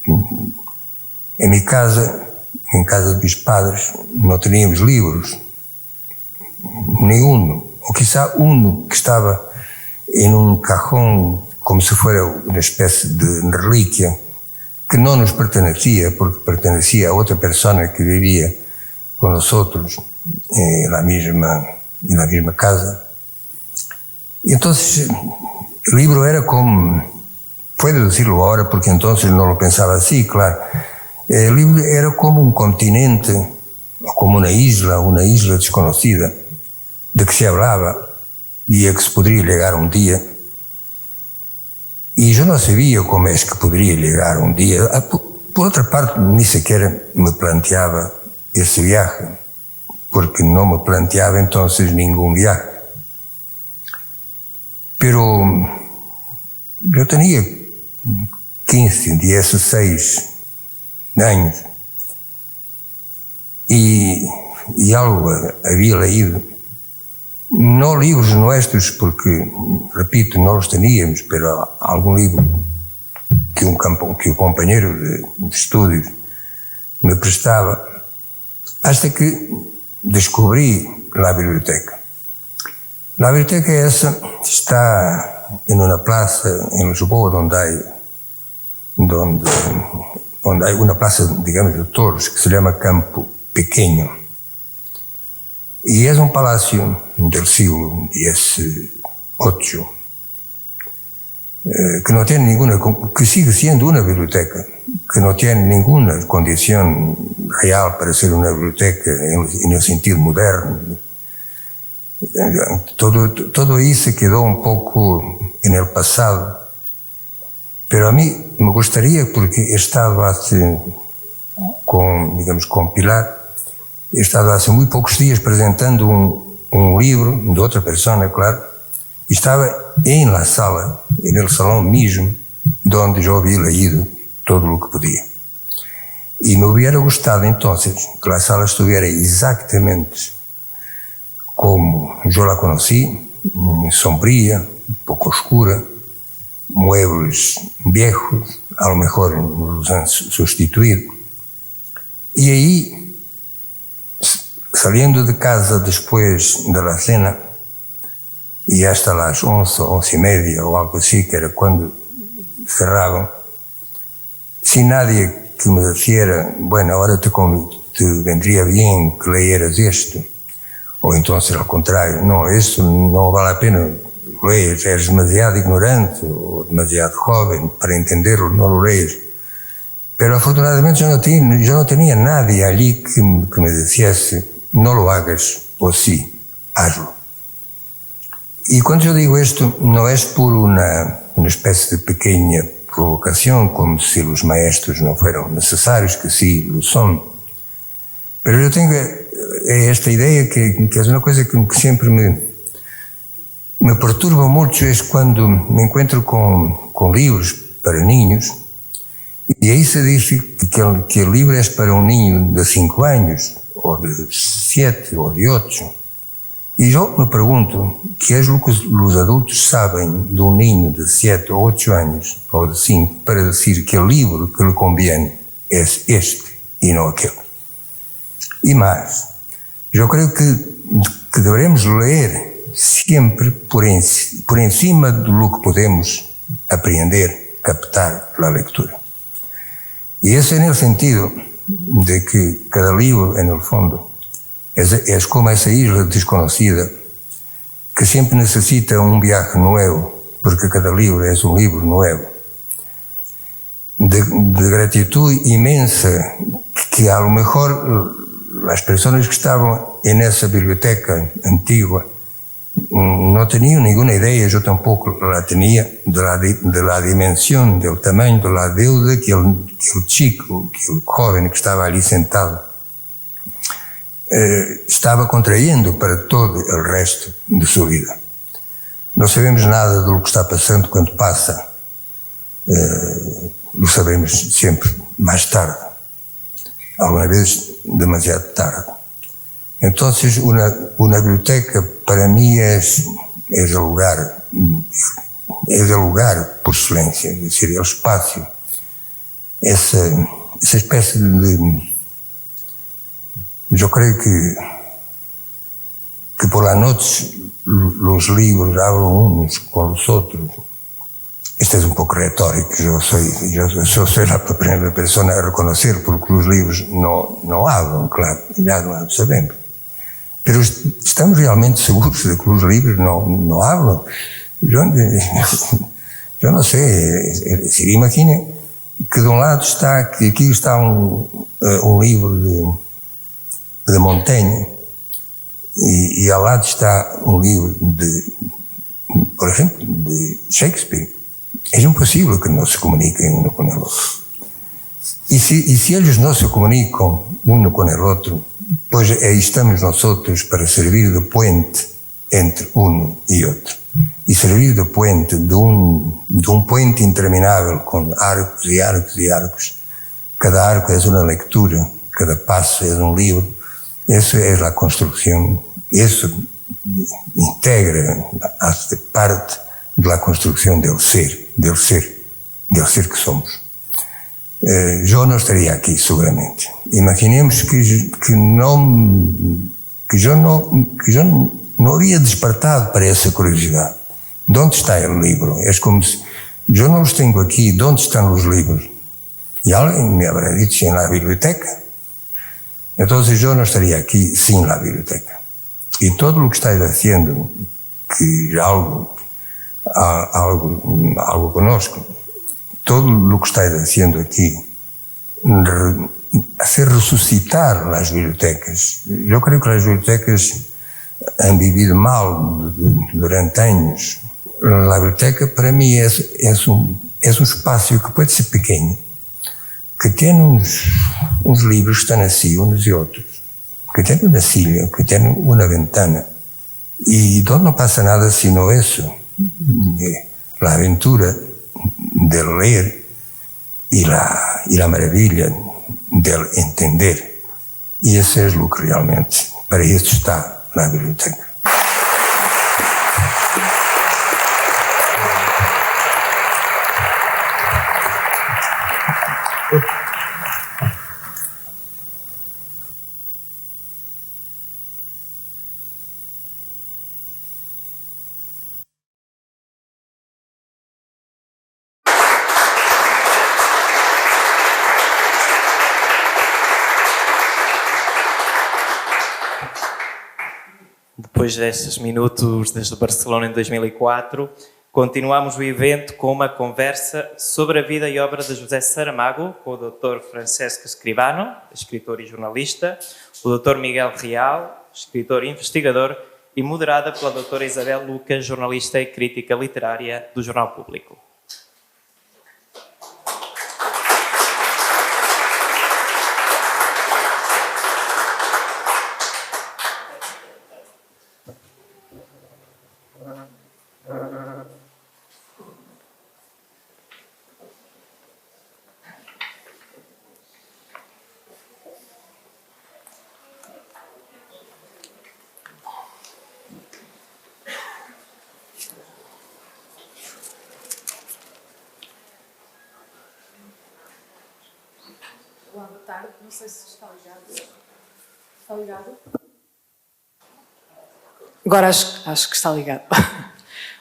En mi casa, en casa de mis padres, no teníamos libros, ni uno, o quizá uno que estaba en un cajón como si fuera una especie de reliquia que no nos pertenecía, porque pertenecía a otra persona que vivía con nosotros en la misma casa. Y entonces el libro era como, puedo decirlo ahora porque entonces no lo pensaba así, claro, el libro era como un continente, o como una isla desconocida, de que se hablaba y a que se podría llegar un día. Y yo no sabía cómo es que podría llegar un día. Por otra parte, ni siquiera me planteaba ese viaje, porque no me planteaba entonces ningún viaje. Pero yo tenía 15, 16 años y algo había leído. No libros nuestros, porque, repito, no los teníamos, pero algún libro que un compañero de estudios me prestaba, hasta que descubrí la biblioteca. La biblioteca esa está en una plaza en Lisboa donde hay una plaza, digamos, de toros que se llama Campo Pequeño. Y es un palacio del siglo XVIII que no tiene que sigue siendo una biblioteca, que no tiene ninguna condición real para ser una biblioteca en el sentido moderno. Todo ahí se quedó un poco en el pasado. Pero a mí me gustaría, porque he estado con Pilar, he estado hace muy pocos días presentando un libro de otra persona, claro, y estaba en la sala, en el salón mismo, donde yo había leído todo lo que podía. Y me hubiera gustado entonces que la sala estuviera exactamente como yo la conocí, sombría, un poco oscura, muebles viejos, a lo mejor los han sustituido. Y ahí, saliendo de casa después de la cena, y hasta las 11, 11:30 o algo así, que era cuando cerraban, sin nadie que me dijera, bueno, ahora te vendría bien que leyeras esto, o entonces al contrario, no, esto no vale la pena leer, eres demasiado ignorante o demasiado joven para entenderlo, no lo lees. Pero afortunadamente yo no tenía nadie allí que me dijese, no lo hagas, o sí, hazlo. Y cuando yo digo esto, no es por una especie de pequeña provocación, como si los maestros no fueran necesarios, que sí lo son. Pero yo tengo esta idea que es una cosa que siempre me perturba mucho, es cuando me encuentro con libros para niños, y ahí se dice que el libro es para un niño de 5 años, o de 7, o de 8. Y yo me pregunto, ¿qué es lo que los adultos saben de un niño de 7 o 8 años, o de 5, para decir que el libro que le conviene es este y no aquel? Y más, yo creo que deberemos leer siempre por encima de lo que podemos aprender, captar la lectura. Y es en el sentido de que cada libro, en el fondo, es como esa isla desconocida que siempre necesita un viaje nuevo, porque cada libro es un libro nuevo. De gratitud inmensa, que a lo mejor las personas que estaban en esa biblioteca antigua no tenían ninguna idea, yo tampoco la tenía, de la dimensión, del tamaño de la deuda que el chico, que el joven que estaba allí sentado, estaba contrayendo para todo el resto de su vida. No sabemos nada de lo que está pasando cuando pasa, lo sabremos siempre más tarde, alguna vez demasiado tarde. Entonces, una biblioteca para mí es el lugar por excelencia, es decir, el espacio, esa especie de... Yo creo que por la noche los libros hablan unos con los otros. Esto es un poco retórico, yo soy la primera persona a reconocer porque los libros no hablan, claro, ya lo sabemos. Pero estamos realmente seguros de que los libros no hablan. Yo no sé, es decir, imagine que de un lado está, que aquí está un libro de Montaigne y al lado está un libro por ejemplo, de Shakespeare. Es imposible que no se comuniquen uno con el otro. Y si ellos no se comunican uno con el otro, pues ahí estamos nosotros para servir de puente entre uno y otro. Y servir de puente, de un puente interminable con arcos y arcos y arcos. Cada arco es una lectura, cada paso es un libro. Eso es la construcción, eso integra, hace parte de la construcción del ser que somos. Yo no estaría aquí seguramente. Imaginemos que yo no había despertado para esa curiosidad. ¿Dónde está el libro? Es como si yo no los tengo aquí, ¿dónde están los libros? Y alguien me habrá dicho en la biblioteca. Entonces yo no estaría aquí sin la biblioteca. Y todo lo que estáis haciendo, que algo conozco, todo lo que estáis haciendo aquí, hacer resucitar las bibliotecas. Yo creo que las bibliotecas han vivido mal durante años. La biblioteca para mí es un espacio que puede ser pequeño, que tiene uns libros que están así, unos y otros, que tienen una silla, que tienen una ventana, y donde no pasa nada sino eso, la aventura del leer y la maravilla del entender. Y eso es lo que realmente, para eso está la biblioteca. Depois destes minutos desde Barcelona em 2004, continuamos o evento com uma conversa sobre a vida e obra de José Saramago com o Dr. Francesco Escribano, escritor e jornalista, o Dr. Miguel Real, escritor e investigador, e moderada pela Dra. Isabel Lucas, jornalista e crítica literária do Jornal Público. Olá, boa tarde. Não sei se está ligado. Está ligado? Agora acho que está ligado.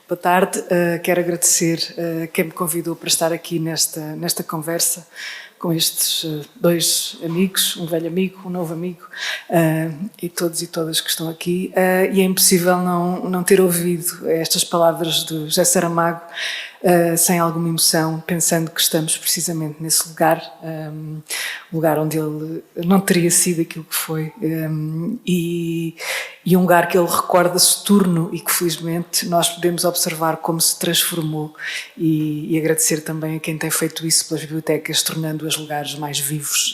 Boa tarde. Quero agradecer quem me convidou para estar aqui nesta conversa com estes dois amigos, um velho amigo, um novo amigo, e todos e todas que estão aqui. E é impossível não ter ouvido estas palavras de José Saramago sem alguma emoção, pensando que estamos precisamente nesse lugar, lugar onde ele não teria sido aquilo que foi, e um lugar que ele recorda Saturno e que felizmente nós podemos observar como se transformou, e agradecer também a quem tem feito isso pelas bibliotecas, tornando-as lugares mais vivos,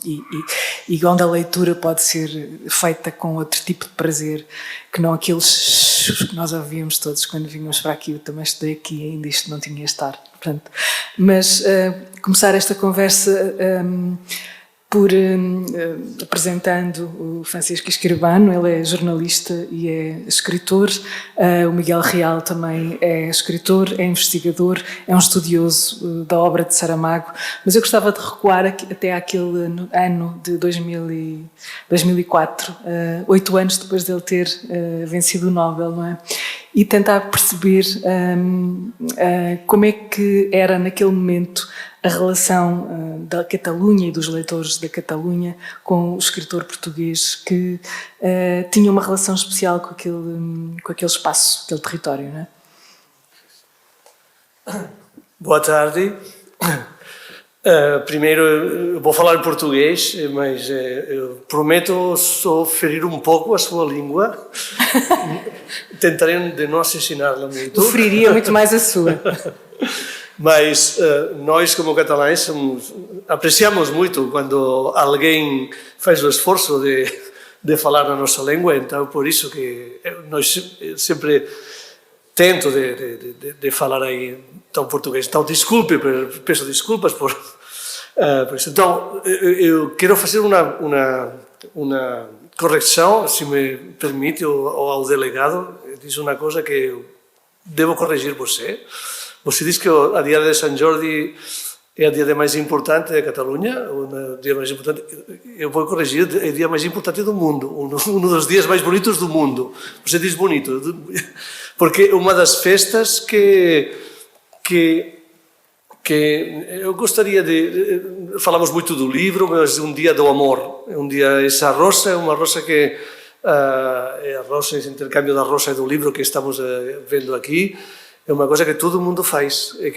e onde a leitura pode ser feita com outro tipo de prazer que não aqueles que nós ouvíamos todos quando vínhamos para aqui. Eu também estudei aqui e ainda isto não tinha estar. Portanto, mas começar esta conversa por apresentando o Francisco Escribano. Ele é jornalista e é escritor. O Miguel Real também é escritor, é investigador, é um estudioso da obra de Saramago. Mas eu gostava de recuar até àquele ano de 2004, 8 anos depois dele ter vencido o Nobel, não é? E tentar perceber como é que era naquele momento a relação da Catalunha e dos leitores da Catalunha com o escritor português, que tinha uma relação especial com aquele espaço, aquele território, não é? Boa tarde. Primeiro, eu vou falar português, mas eu prometo só ferir um pouco a sua língua. Tentarei de não assassiná-la muito. Eu feriria muito mais a sua. Mas nós, como catalães, apreciamos muito quando alguém faz o esforço de falar na nossa língua, então por isso que nós sempre tento de falar aí tão português. Então, desculpe, peço desculpas por isso. Então, eu quero fazer uma correção, se me permite, ao delegado. Diz uma coisa que eu devo corrigir você. Você diz que a dia de Sant Jordi é o dia mais importante da Catalunha, o dia mais importante. Eu vou corrigir, é o dia mais importante do mundo, um dos dias mais bonitos do mundo. Você diz bonito, porque é uma das festas que eu gostaria de... Falamos muito do livro, mas é um dia do amor. É um dia, essa rosa é uma rosa que... é a rosa, esse intercâmbio da rosa e do livro que estamos vendo aqui. É uma coisa que todo mundo faz, é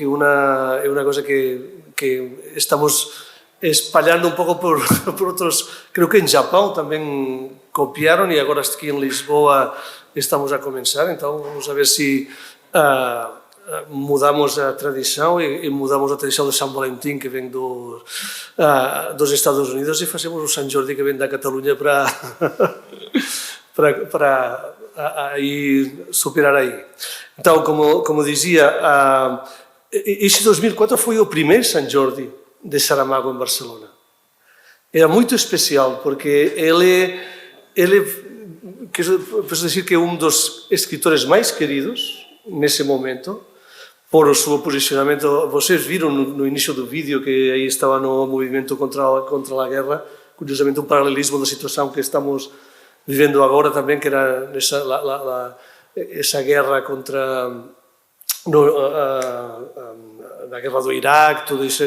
uma coisa que estamos espalhando um pouco por outros. Creio que em Japão também copiaram, e agora aqui em Lisboa estamos a começar. Então vamos ver se mudamos a tradição e mudamos a tradição de São Valentim, que vem dos Estados Unidos, e fazemos o Sant Jordi, que vem da Catalunha, para aí superar aí. Então, como dizia, esse 2004 foi o primeiro Sant Jordi de Saramago em Barcelona. Era muito especial, porque ele posso dizer que é um dos escritores mais queridos nesse momento, por o seu posicionamento. Vocês viram no início do vídeo que aí estava no movimento contra a guerra, curiosamente um paralelismo da situação que estamos vivendo agora também, que era essa guerra contra a guerra do Iraque, tudo isso,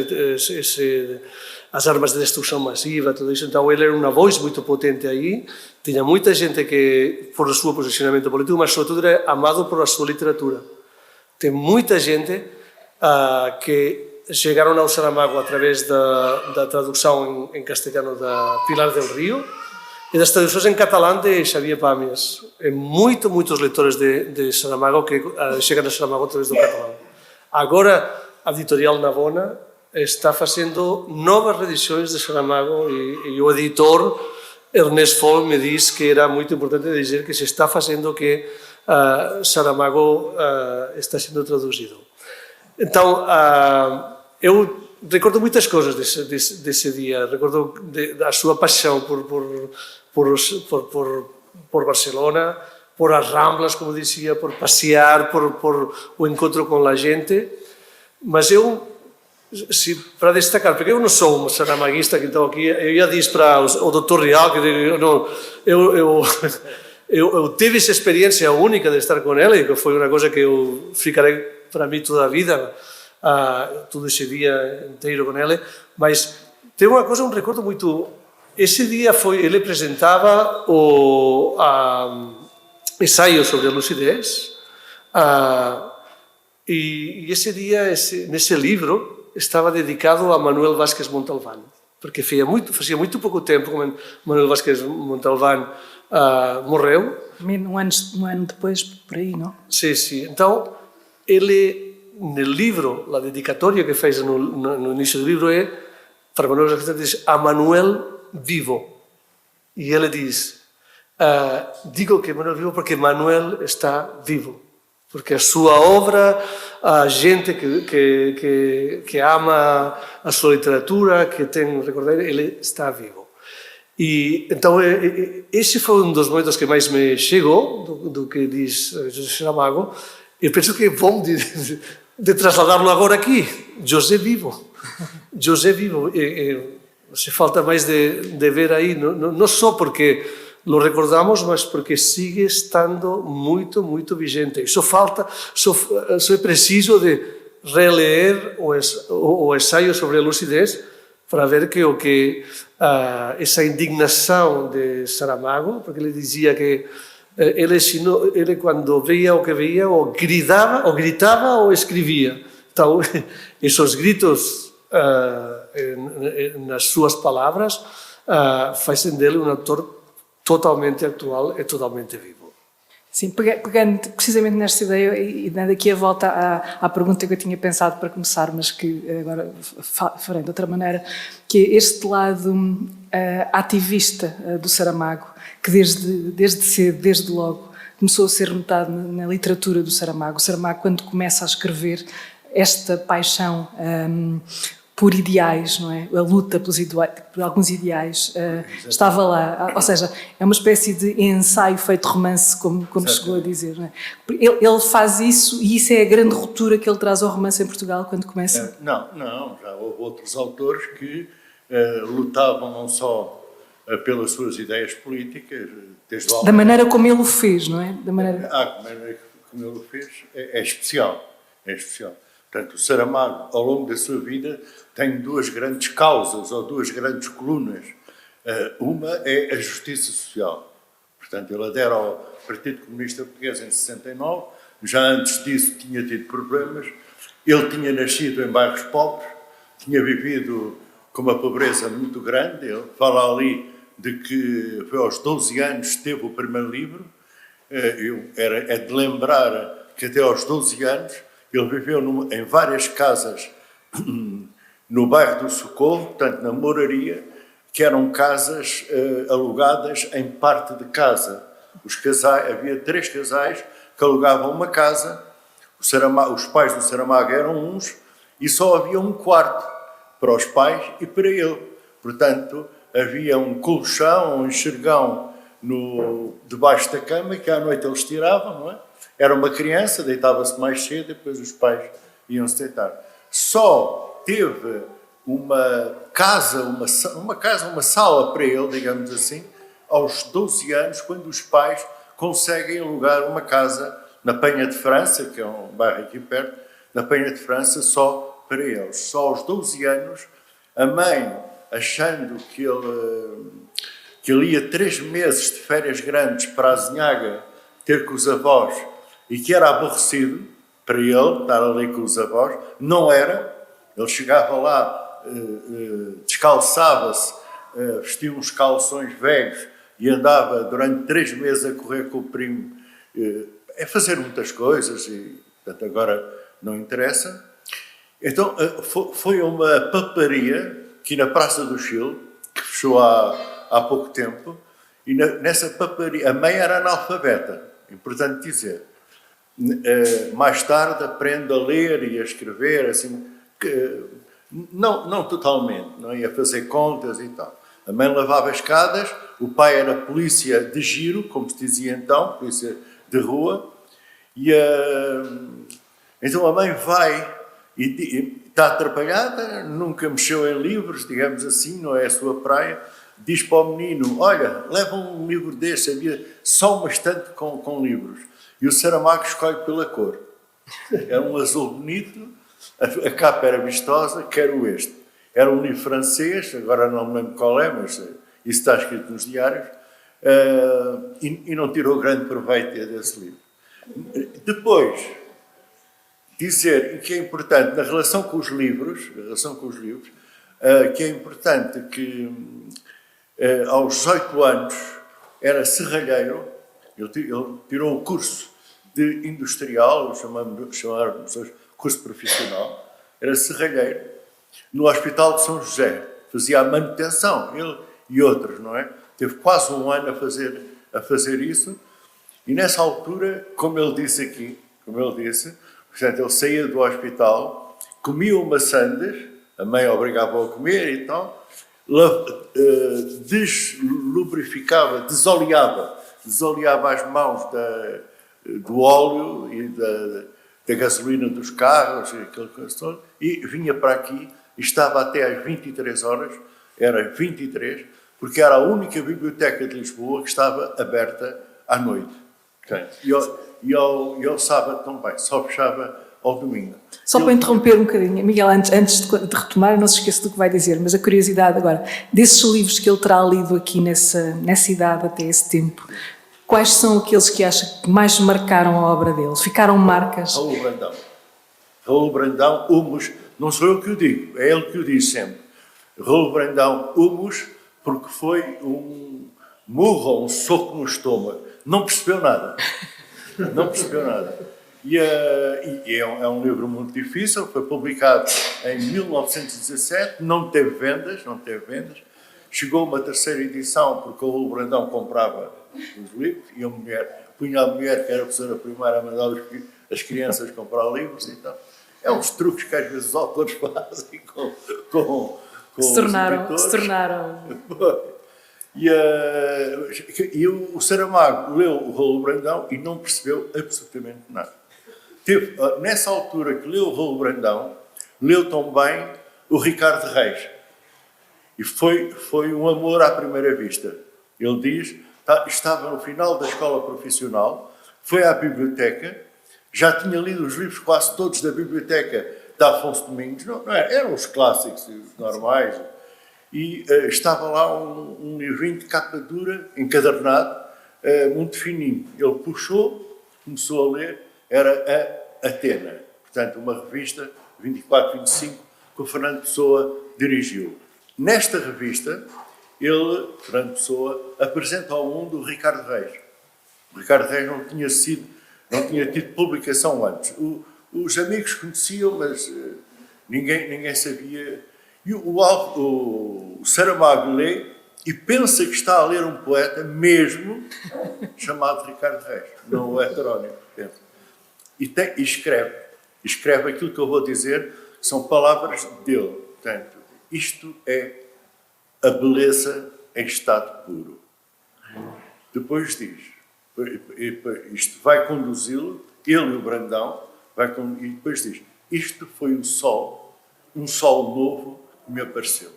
as armas de destruição massiva, tudo isso. Então ele era uma voz muito potente aí, tinha muita gente que, por o seu posicionamento político, mas sobretudo era amado por a sua literatura. Tem muita gente que chegaram ao Saramago através da tradução em castelhano da Pilar del Río e das traduções em catalão de Xavier Pàmies. Muitos leitores de Saramago que chegam a Saramago através do catalão. Agora, a editorial Navona está fazendo novas reedições de Saramago e o editor Ernest Foll me diz que era muito importante dizer que se está fazendo, que Saramago está sendo traduzido. Então, eu recordo muitas coisas desse dia. Recordo da sua paixão por Barcelona, por as Ramblas, como dizia, por passear, por o encontro com a gente. Mas eu, para destacar, porque eu não sou um saramaguista que estou aqui, eu já disse para o Dr. Real que eu tive essa experiência única de estar com ele, que foi uma coisa que eu ficarei para mim toda a vida. todo esse dia inteiro com ele, mas tem uma coisa, um recordo muito... Esse dia ele apresentava o ensaio sobre a lucidez, e esse dia, nesse livro, estava dedicado a Manuel Vázquez Montalbán, porque fazia muito pouco tempo que Manuel Vázquez Montalbán morreu. Um ano depois, por aí, não? Sim, sim. Então, ele, no livro, a dedicatória que fez no início do livro é, para Manuel Vázquez, diz, a Manuel vivo. E ele diz, digo que Manuel vivo porque Manuel está vivo. Porque a sua obra, a gente que ama a sua literatura, que tem recordar, ele está vivo. E então esse foi um dos momentos que mais me chegou do que diz José Saramago. Eu penso que é bom de trasladá-lo agora aqui. José vivo. José vivo. Se falta mais de ver aí, não só porque lo recordamos, mas porque sigue estando muito, muito vigente. Só é preciso de reler o ensaio sobre a lucidez para ver que essa indignação de Saramago, porque ele dizia que ele quando via o que via, ou gritava ou escrevia. Então, esses gritos nas suas palavras fazem dele um autor totalmente atual e totalmente vivo. Sim, pegando precisamente nesta ideia, e dando aqui a volta à pergunta que eu tinha pensado para começar, mas que agora farei de outra maneira, que é este lado ativista do Saramago, que desde logo começou a ser notado na literatura do Saramago. O Saramago, quando começa a escrever, esta paixão por ideais, não é? A luta por alguns ideais estava lá. Ou seja, é uma espécie de ensaio feito romance, como chegou a dizer. Não é? Ele faz isso, e isso é a grande ruptura que ele traz ao romance em Portugal quando começa. Não, já houve outros autores que lutavam não só pelas suas ideias políticas, da maneira como ele o fez, não é? Da maneira como ele o fez é especial. É especial. Portanto, o Saramago, ao longo da sua vida, tem duas grandes causas, ou duas grandes colunas. Uma é a justiça social. Portanto, ele adere ao Partido Comunista Português em 69, já antes disso tinha tido problemas. Ele tinha nascido em bairros pobres, tinha vivido com uma pobreza muito grande. Ele fala ali de que foi aos 12 anos que teve o primeiro livro. É de lembrar que até aos 12 anos ele viveu em várias casas no bairro do Socorro, portanto na Moraria, que eram casas alugadas em parte de casa. Havia 3 casais que alugavam uma casa, os pais do Saramago eram uns, e só havia um quarto para os pais e para ele. Portanto, havia um colchão, um enxergão debaixo da cama, que à noite eles tiravam, não é? Era uma criança, deitava-se mais cedo, depois os pais iam-se deitar. Só teve uma sala para ele, digamos assim, aos 12 anos, quando os pais conseguem alugar uma casa na Penha de França, que é um bairro aqui perto, na Penha de França, só para eles. Só aos 12 anos, a mãe, achando que ele ia 3 meses de férias grandes para a Azinhaga ter com os avós, e que era aborrecido para ele estar ali com os avós, não era. Ele chegava lá, descalçava-se, vestia uns calções velhos e andava durante 3 meses a correr com o primo, a fazer muitas coisas, e portanto agora não interessa. Então foi uma paparia aqui na Praça do Chile, que fechou há pouco tempo, e nessa paparia, a mãe era analfabeta, importante dizer. Mais tarde aprende a ler e a escrever, assim, não totalmente, não ia fazer contas e tal. A mãe lavava escadas, o pai era polícia de giro, como se dizia então, polícia de rua, então a mãe vai e está atrapalhada, nunca mexeu em livros, digamos assim, não é a sua praia, diz para o menino, olha, leva um livro deste, havia só uma estante com livros. E o Saramago escolhe pela cor. Era um azul bonito, A capa era vistosa, quero este. Era um livro francês, agora não me lembro qual é, mas isso está escrito nos diários, e não tirou grande proveito desse livro. Depois, dizer que é importante, na relação com os livros, que é importante que aos 18 anos era serralheiro, ele tirou o curso de industrial, chamamos curso profissional, era serralheiro, no Hospital de São José, fazia a manutenção, ele e outros, não é? Teve quase um ano a fazer isso, e nessa altura, como ele disse aqui, portanto, ele saía do hospital, comia umas sandes, a mãe obrigava-o a comer e tal, deslubrificava, desoleava as mãos do óleo e da gasolina dos carros, aquele coisa toda, e vinha para aqui, e estava até às 23 horas, era 23, porque era a única biblioteca de Lisboa que estava aberta à noite. Okay? E ao sábado também, só fechava ao domingo. Só para interromper um bocadinho, Miguel, antes de retomar, não se esqueça do que vai dizer, mas a curiosidade agora, desses livros que ele terá lido aqui nessa idade, até esse tempo, quais são aqueles que acha que mais marcaram a obra dele? Ficaram marcas? Raul Brandão, Humus, não sou eu que o digo, é ele que o diz sempre. Raul Brandão, Humus, porque foi um murro, um soco no estômago. Não percebeu nada. E é um livro muito difícil, foi publicado em 1917, não teve vendas. Chegou uma terceira edição, porque o Raul Brandão comprava os livros, e punha a mulher, que era a professora primária, a mandar as crianças comprar livros e tal. É uns truques que às vezes os autores fazem com se tornaram. E o Saramago leu o Raul Brandão e não percebeu absolutamente nada. Nessa altura que leu o Raul Brandão, leu também o Ricardo Reis. E foi um amor à primeira vista. Ele diz, estava no final da escola profissional, foi à biblioteca, já tinha lido os livros quase todos da biblioteca de Afonso Domingos, eram os clássicos, os normais, e estava lá um livrinho de capa dura, encadernado, muito fininho. Ele puxou, começou a ler, era a Atena, portanto uma revista 24-25 que o Fernando Pessoa dirigiu. Nesta revista, Fernando Pessoa, apresenta ao mundo o Ricardo Reis. O Ricardo Reis não tinha tido publicação antes. Os amigos conheciam, mas ninguém sabia. E o Saramago lê e pensa que está a ler um poeta mesmo chamado Ricardo Reis, não o heterónimo. E escreve aquilo que eu vou dizer, são palavras dele. Portanto, isto é a beleza em estado puro. Depois diz, isto vai conduzi-lo, ele e o Brandão, e depois diz, isto foi um sol novo que me apareceu.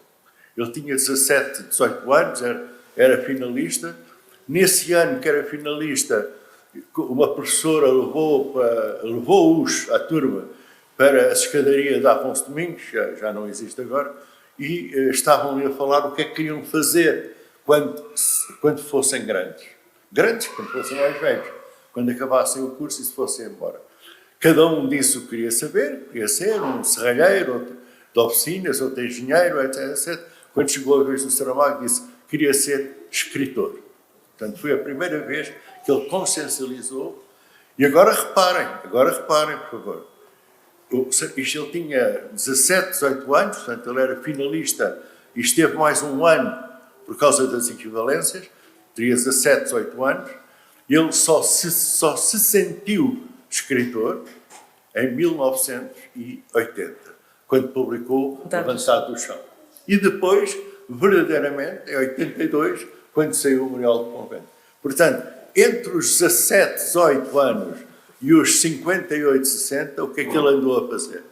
Ele tinha 17, 18 anos, era finalista. Nesse ano que era finalista, uma professora levou-os, a turma, para a escadaria de Afonso Domingos, já não existe agora, e estavam-lhe a falar o que é que queriam fazer quando fossem grandes. Quando fossem mais velhos, quando acabassem o curso e se fossem embora. Cada um disse o que queria saber, queria ser um serralheiro, outro de oficinas, outro engenheiro, etc. Quando chegou a vez do Saramago, disse que queria ser escritor. Portanto, foi a primeira vez que ele consciencializou. E agora reparem, por favor. Ele tinha 17, 18 anos, portanto, ele era finalista e esteve mais um ano por causa das equivalências, teria 17, 18 anos. Ele só se sentiu escritor em 1980, quando publicou Avançado do Chão. E depois, verdadeiramente, em 82, quando saiu o Memorial do Convento. Portanto, entre os 17, 18 anos e os 58, 60, o que é que ele andou a fazer?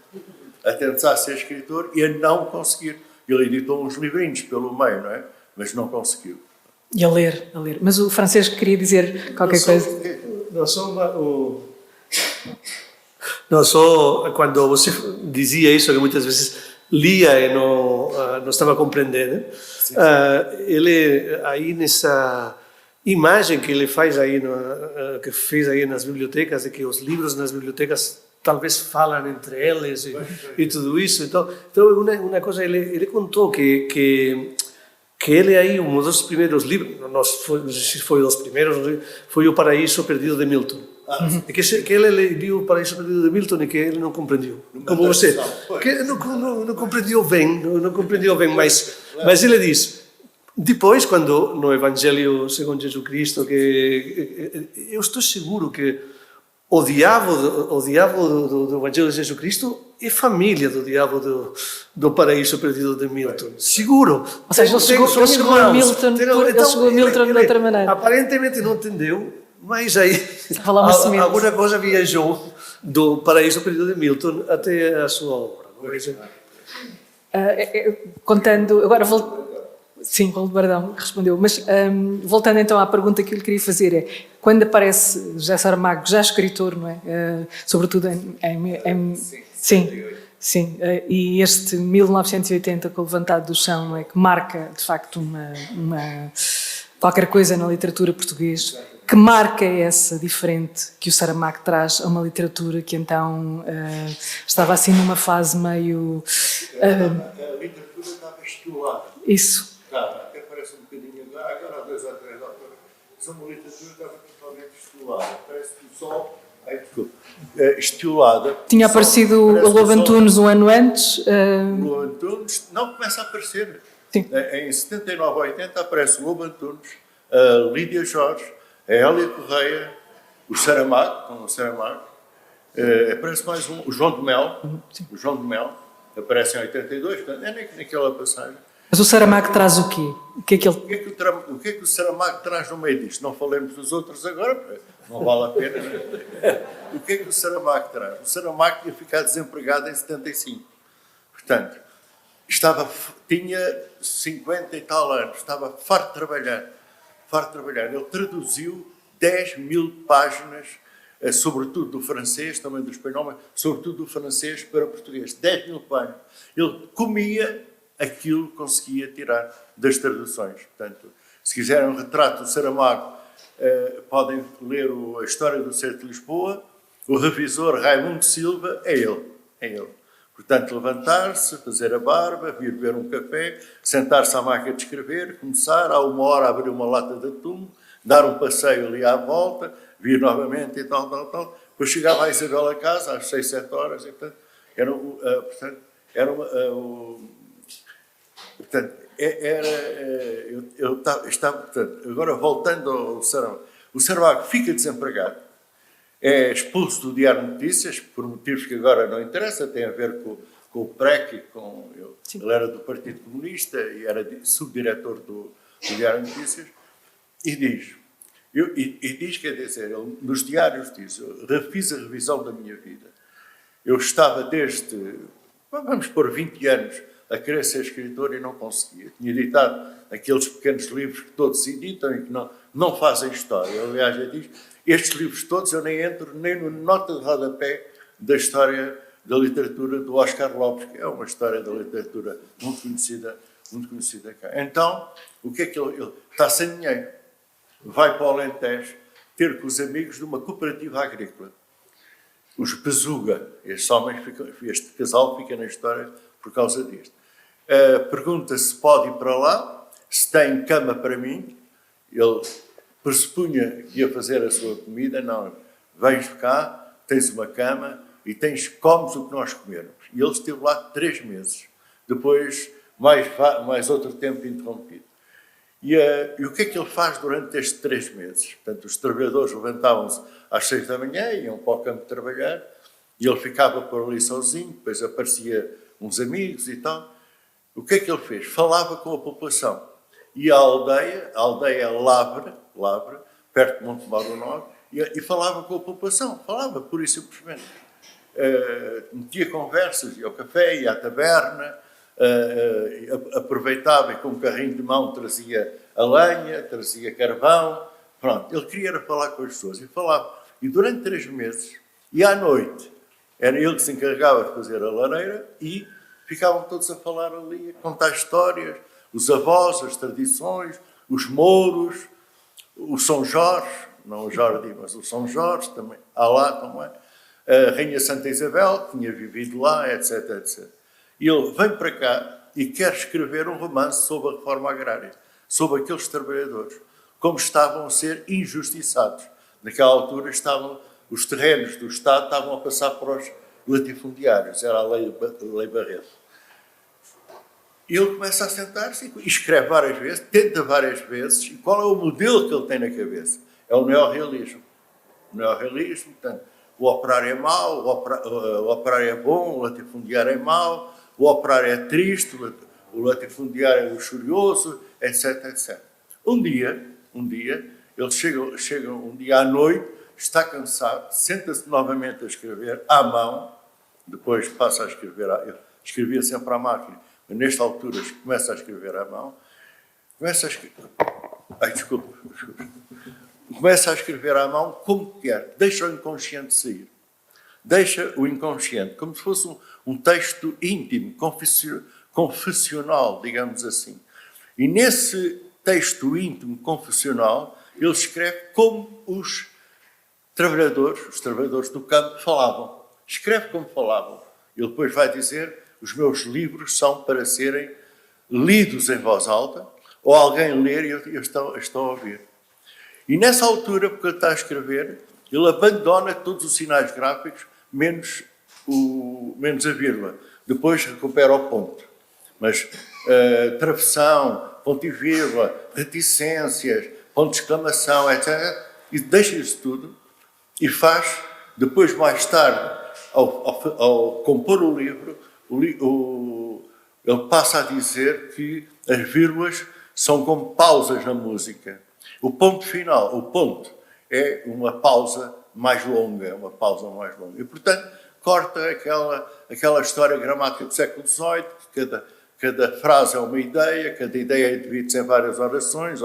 A tentar ser escritor e a não conseguir. Ele editou uns livrinhos pelo meio, não é? Mas não conseguiu. E a ler. Mas o Francisco queria dizer qualquer coisa. Não, só quando você dizia isso, que muitas vezes lia e não estava compreendendo, ele aí nessa imagem que ele faz aí, que fez aí nas bibliotecas, de que os livros nas bibliotecas talvez falam entre eles e tudo isso. Então uma coisa, ele contou que ele aí, um dos primeiros livros, não sei se foi dos primeiros, foi O Paraíso Perdido de Milton. Que ele viu O Paraíso Perdido de Milton e que ele não compreendeu. Como você, que não compreendeu bem, mas ele diz, depois, quando no Evangelho segundo Jesus Cristo, que eu estou seguro que o diabo do Evangelho de Jesus Cristo é família do diabo do Paraíso Perdido de Milton. Seguro. Ou seja, ele chegou a Milton de outra maneira. Aparentemente não entendeu, mas aí alguma coisa viajou do Paraíso Perdido de Milton até a sua obra. Contando, agora sim, Raul de Bardão respondeu, mas voltando então à pergunta que eu lhe queria fazer é, quando aparece José Saramago, já escritor, não é? Sobretudo Sim, e este 1980 com o Levantado do Chão, não é? Que marca de facto qualquer coisa na literatura portuguesa. Que marca é essa diferente que o Saramago traz a uma literatura que então estava assim numa fase meio... A literatura estava estudada. Isso. Até parece um bocadinho agora, há 2 ou 3 autores, mas uma literatura estava totalmente estudada. Parece que o sol... Estilada. Tinha aparecido o Lobo Antunes um ano antes. O Lobo Antunes não começa a aparecer. Sim. Em 79 ou 80 aparece o Lobo Antunes, a Lídia Jorge, a Hélia Correia, o Saramago, aparece mais o João de Mel. O João de Mel aparece em 82, portanto, é naquela passagem. Mas o Saramago traz o quê? O que é que o Saramago traz no meio disto? Não falemos dos outros agora, não vale a pena. Né? O que é que o Saramago traz? O Saramago tinha ficado desempregado em 75. Portanto, tinha 50 e tal anos, estava farto de trabalhar. Ele traduziu 10.000 páginas, sobretudo do francês, também do espanhol, mas sobretudo do francês para o português. 10.000 páginas. Ele comia aquilo que conseguia tirar das traduções. Portanto, se quiserem um retrato do Saramago, podem ler a História do Cerco de Lisboa. O revisor Raimundo Silva é ele. Portanto, levantar-se, fazer a barba, vir beber um café, sentar-se à máquina de escrever, começar, à 1 hora abrir uma lata de atum, dar um passeio ali à volta, vir novamente e tal. Depois chegava a Isabel a casa às 6, 7 horas. E, portanto, agora voltando ao Saramago. O Saramago fica desempregado, é expulso do Diário de Notícias, por motivos que agora não interessa, tem a ver com o PREC, ele era do Partido Comunista e era subdiretor do Diário de Notícias, e diz, quer dizer, ele, nos diários diz, eu fiz a revisão da minha vida. Eu estava desde, vamos pôr 20 anos, a querer ser escritor e não conseguia. Tinha editado aqueles pequenos livros que todos se editam e que não fazem história. Aliás, eu digo, estes livros todos eu nem entro nem no nota de rodapé da história da literatura do Oscar Lopes, que é uma história da literatura muito conhecida cá. Então, o que é que ele está sem dinheiro? Vai para o Alentejo ter com os amigos de uma cooperativa agrícola. Os Bezuga. Este casal fica na história por causa disto. Pergunta se pode ir para lá, se tem cama para mim. Ele pressupunha que ia fazer a sua comida. Não, vens cá, tens uma cama e comes o que nós comermos. E ele esteve lá 3 meses. Depois, mais outro tempo interrompido. E o que é que ele faz durante estes 3 meses? Portanto, os trabalhadores levantavam-se às 6 da manhã, iam para o campo trabalhar, e ele ficava por ali sozinho, depois aparecia uns amigos e tal. O que é que ele fez? Falava com a população. E a aldeia Lavre, perto de Montemor do Norte, e falava com a população. Falava, pura e simplesmente. Metia conversas, ia ao café, ia à taberna, aproveitava e com um carrinho de mão trazia a lenha, trazia carvão. Pronto, ele queria falar com as pessoas e falava. E durante 3 meses, e à noite, Era ele que se encarregava de fazer a lareira e ficavam todos a falar ali, a contar histórias, os avós, as tradições, os mouros, o São Jorge, não o Jordi, mas o São Jorge também, há lá também, a Rainha Santa Isabel, que tinha vivido lá, etc, etc. E ele vem para cá e quer escrever um romance sobre a reforma agrária, sobre aqueles trabalhadores, como estavam a ser injustiçados. Naquela altura os terrenos do Estado estavam a passar para os latifundiários, era a lei Barreto. E ele começa a sentar-se e escreve várias vezes, tenta várias vezes, e qual é o modelo que ele tem na cabeça? É o neorrealismo. O neorrealismo, portanto, o operário é mau, o operário é bom, o latifundiário é mau, o operário é triste, o latifundiário é luxurioso, etc, etc. Um dia, ele chega um dia à noite, está cansado, senta-se novamente a escrever à mão, depois passa a escrever, ele escrevia sempre à máquina, mas nesta altura começa a escrever à mão, começa a escrever à mão como quer, deixa o inconsciente sair. Deixa o inconsciente, como se fosse um texto íntimo, confessional, digamos assim. E nesse texto íntimo, confessional, ele escreve como os trabalhadores do campo falavam. Escreve como falavam. Ele depois vai dizer, os meus livros são para serem lidos em voz alta, ou alguém ler e eu estou a ouvir. E nessa altura, porque ele está a escrever, ele abandona todos os sinais gráficos, menos a vírgula. Depois recupera o ponto. Mas travessão, ponto e vírgula, reticências, ponto de exclamação, etc. E deixa isso tudo e faz, depois, mais tarde, ao compor o livro, ele passa a dizer que as vírgulas são como pausas na música. O ponto final, o ponto, é uma pausa mais longa, E, portanto, corta aquela história gramática do século XVIII, que cada frase é uma ideia, cada ideia divide-se em várias orações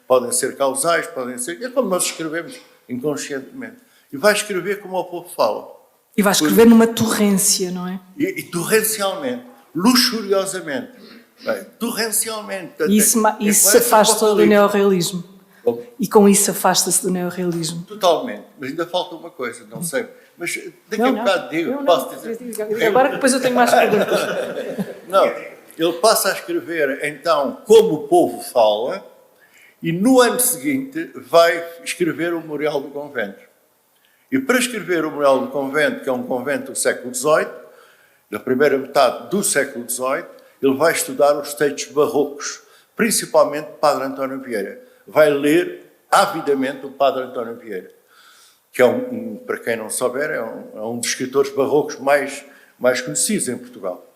podem ser causais, podem ser... É como nós escrevemos inconscientemente. E vai escrever como o povo fala. E vai escrever numa torrência, não é? E torrencialmente, luxuriosamente. Torrencialmente. E isso se afasta do neorrealismo. E com isso afasta-se do neorrealismo. Totalmente. Mas ainda falta uma coisa, não sei. Mas daqui a um bocado digo, posso dizer. Agora que depois eu tenho mais perguntas. Não, ele passa a escrever, então, como o povo fala, e no ano seguinte vai escrever o Memorial do Convento. E para escrever o Memorial do Convento, que é um convento do século XVIII, da primeira metade do século XVIII, ele vai estudar os textos barrocos, principalmente o Padre António Vieira. Vai ler avidamente o Padre António Vieira, que é para quem não souber, é um dos escritores barrocos mais conhecidos em Portugal.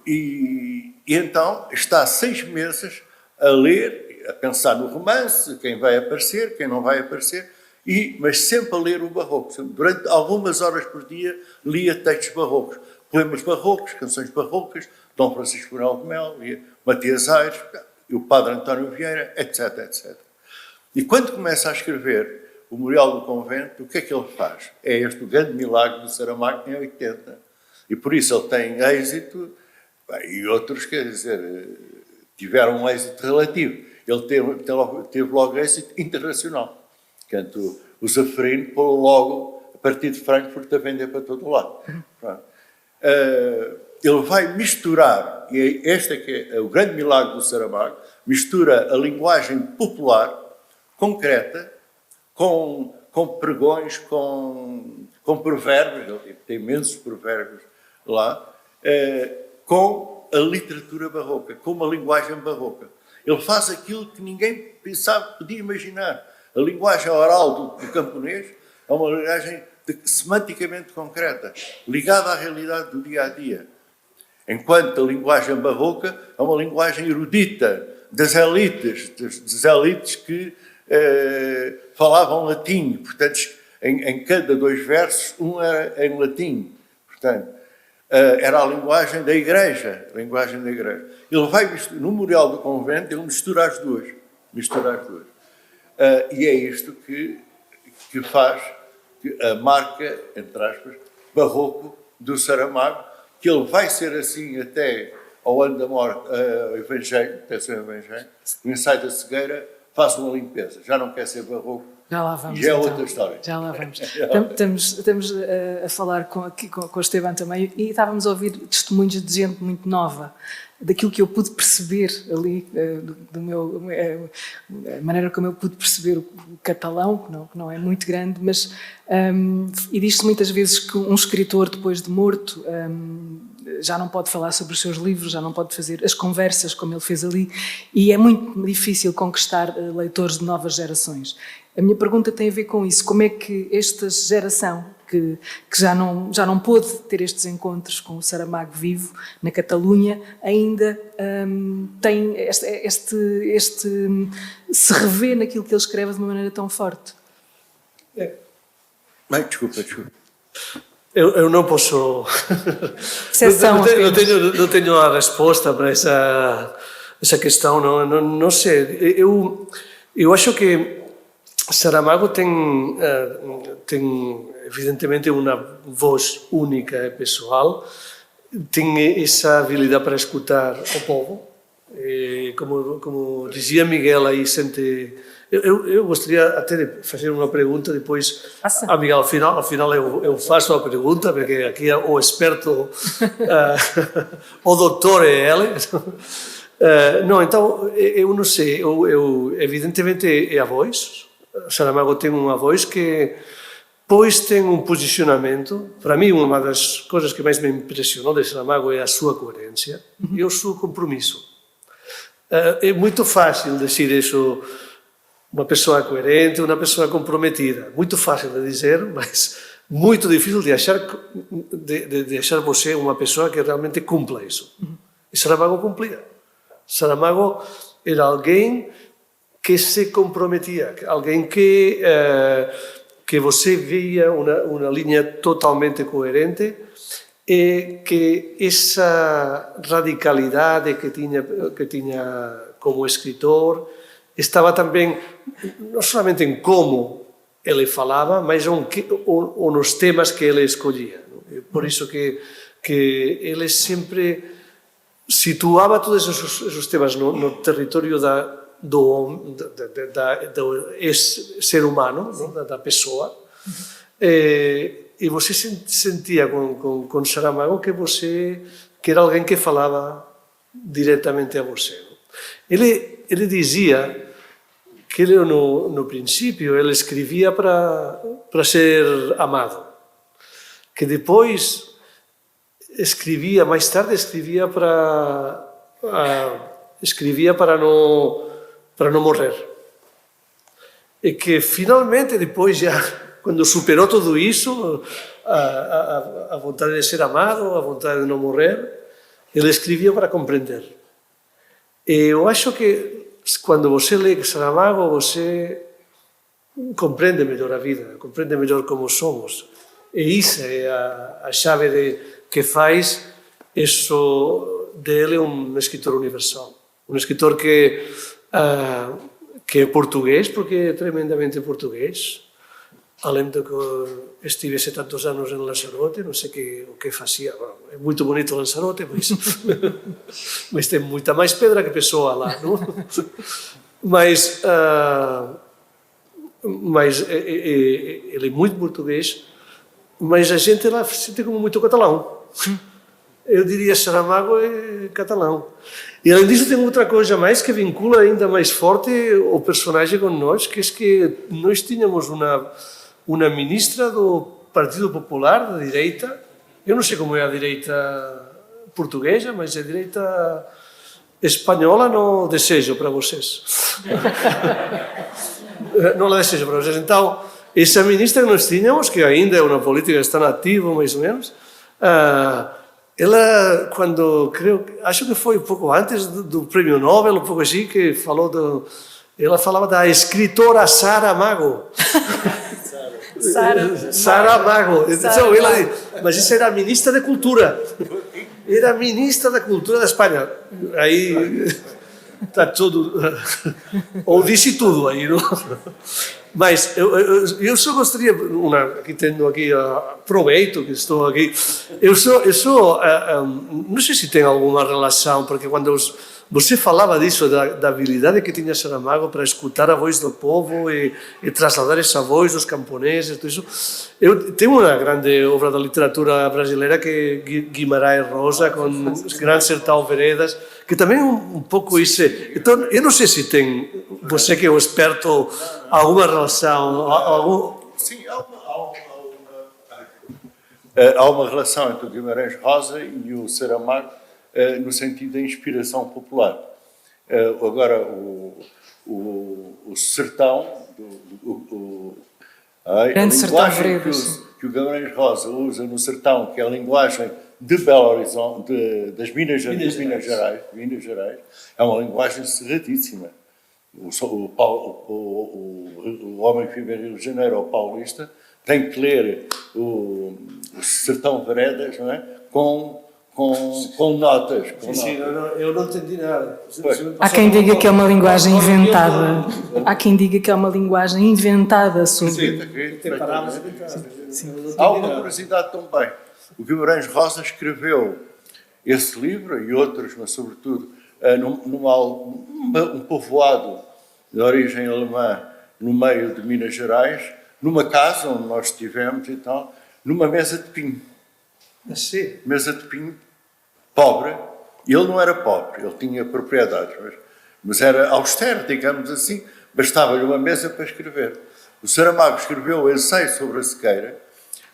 E então está 6 meses a ler, a pensar no romance, quem vai aparecer, quem não vai aparecer, mas sempre a ler o barroco. Durante algumas horas por dia lia textos barrocos, poemas barrocos, canções barrocas, Dom Francisco Manuel de Melo, Matias Aires, e o Padre António Vieira, etc, etc. E quando começa a escrever o Memorial do Convento, o que é que ele faz? É este o grande milagre de Saramago em 80. E por isso ele tem êxito, e outros, quer dizer, tiveram um êxito relativo. Ele teve logo êxito internacional. Portanto, o Zafirino pôs logo, a partir de Frankfurt, a vender para todo lado. Ele vai misturar, e este é que é o grande milagre do Saramago, mistura a linguagem popular, concreta, com pregões, com provérbios, ele tem imensos provérbios lá, com a literatura barroca, com uma linguagem barroca. Ele faz aquilo que ninguém podia imaginar. A linguagem oral do camponês é uma linguagem semanticamente concreta, ligada à realidade do dia-a-dia. Enquanto a linguagem barroca é uma linguagem erudita, das elites que falavam latim. Portanto, em cada 2 versos, um era em latim. Portanto, era a linguagem da Igreja. Ele vai, no Memorial do Convento, ele mistura as duas. E é isto que faz, que a marca, entre aspas, barroco do Saramago, que ele vai ser assim até ao ano da morte, o Evangelho, o ensaio da cegueira, faz uma limpeza, já não quer ser barroco. Já lá vamos. E é então. outra história. Já lá vamos. Estamos a falar com o Esteban também e estávamos a ouvir testemunhos de gente muito nova, daquilo que eu pude perceber ali, a maneira como eu pude perceber o catalão, que não é muito grande, mas e diz-se muitas vezes que um escritor, depois de morto, já não pode falar sobre os seus livros, já não pode fazer as conversas como ele fez ali, e é muito difícil conquistar leitores de novas gerações. A minha pergunta tem a ver com isso. Como é que esta geração, que já não pôde ter estes encontros com o Saramago vivo na Catalunha, ainda tem se revê naquilo que ele escreve de uma maneira tão forte? Desculpa. Eu não posso... não tenho a resposta para essa questão. Não sei. Eu acho que Saramago tem evidentemente uma voz única e pessoal, tem essa habilidade para escutar o povo, como dizia Miguel aí, eu gostaria até de fazer uma pergunta depois, a Miguel, ao final eu faço a pergunta, porque aqui é o experto, o doutor é ele. Não, então, eu não sei, evidentemente é a voz. Saramago tem uma voz que depois tem um posicionamento. Para mim, uma das coisas que mais me impressionou de Saramago é a sua coerência e o seu compromisso. É muito fácil dizer isso, uma pessoa coerente, uma pessoa comprometida. Muito fácil de dizer, mas muito difícil de achar você uma pessoa que realmente cumpla isso. E Saramago cumplia. Saramago era alguém que se comprometia, alguém que você via uma linha totalmente coerente e que essa radicalidade que tinha como escritor estava também não somente em como ele falava, mas nos temas que ele escolhia. Por isso que ele sempre situava todos esses temas no território do ser humano, da pessoa, e você sentia com Saramago que era alguém que falava diretamente a você. Ele dizia que ele, no princípio, ele escrevia para ser amado, que depois mais tarde escrevia para não morrer. E que finalmente, depois já, quando superou tudo isso, a vontade de ser amado, a vontade de não morrer, ele escrevia para compreender. E eu acho que quando você lê Saramago, você compreende melhor a vida, compreende melhor como somos. E isso é a chave que faz isso dele um escritor universal. Um escritor que é português, porque é tremendamente português. Além de que estivesse tantos anos em Lanzarote, não sei o que fazia. É muito bonito Lanzarote, mas tem muita mais pedra que pessoa lá, não? Mas ele é muito português, mas a gente lá sente como muito catalão. Eu diria Saramago é catalão. E além disso tem outra coisa mais que vincula ainda mais forte o personagem com nós, que é que nós tínhamos uma ministra do Partido Popular, da direita. Eu não sei como é a direita portuguesa, mas a direita espanhola não desejo para vocês. Não a desejo para vocês. Então, essa ministra que nós tínhamos, que ainda é uma política que está nativa, mais ou menos, ela, acho que foi um pouco antes do Prêmio Nobel, um pouco assim, que ela falava da escritora Saramago. Saramago. Então, mas isso era a ministra da Cultura. Era a ministra da Cultura da Espanha. Aí está tudo... Ou disse tudo aí, não? Mas eu só gostaria, aqui tendo aqui, aproveito que estou aqui, não sei se tem alguma relação, porque quando você falava disso, da habilidade que tinha Saramago para escutar a voz do povo e trasladar essa voz dos camponeses, tudo isso. Tem uma grande obra da literatura brasileira que é Guimarães Rosa, com Gran Sertão Veredas, que também é um pouco isso. Então, eu não sei se tem, você que é um experto, alguma relação. Sim, há uma relação entre o Guimarães Rosa e o Saramago, no sentido da inspiração popular. Agora, o sertão, a linguagem que o Guimarães Rosa usa no sertão, que é a linguagem de Belo Horizonte, das Minas Gerais, é uma linguagem cerradíssima. O homem que vive em Rio de Janeiro, ou paulista, tem que ler o Sertão Veredas, não é? Com notas. Sim, eu não entendi nada. Há quem diga que é uma linguagem inventada. Há quem diga que é uma linguagem inventada sobre... Há uma curiosidade também. O Guimarães Rosa escreveu esse livro e outros, mas sobretudo um povoado de origem alemã no meio de Minas Gerais, numa casa onde nós estivemos e tal, numa mesa de pinho. Mesa de pinho, pobre. Ele não era pobre, ele tinha propriedades, mas era austero, digamos assim, bastava-lhe uma mesa para escrever. O Saramago escreveu o ensaio sobre a sequeira,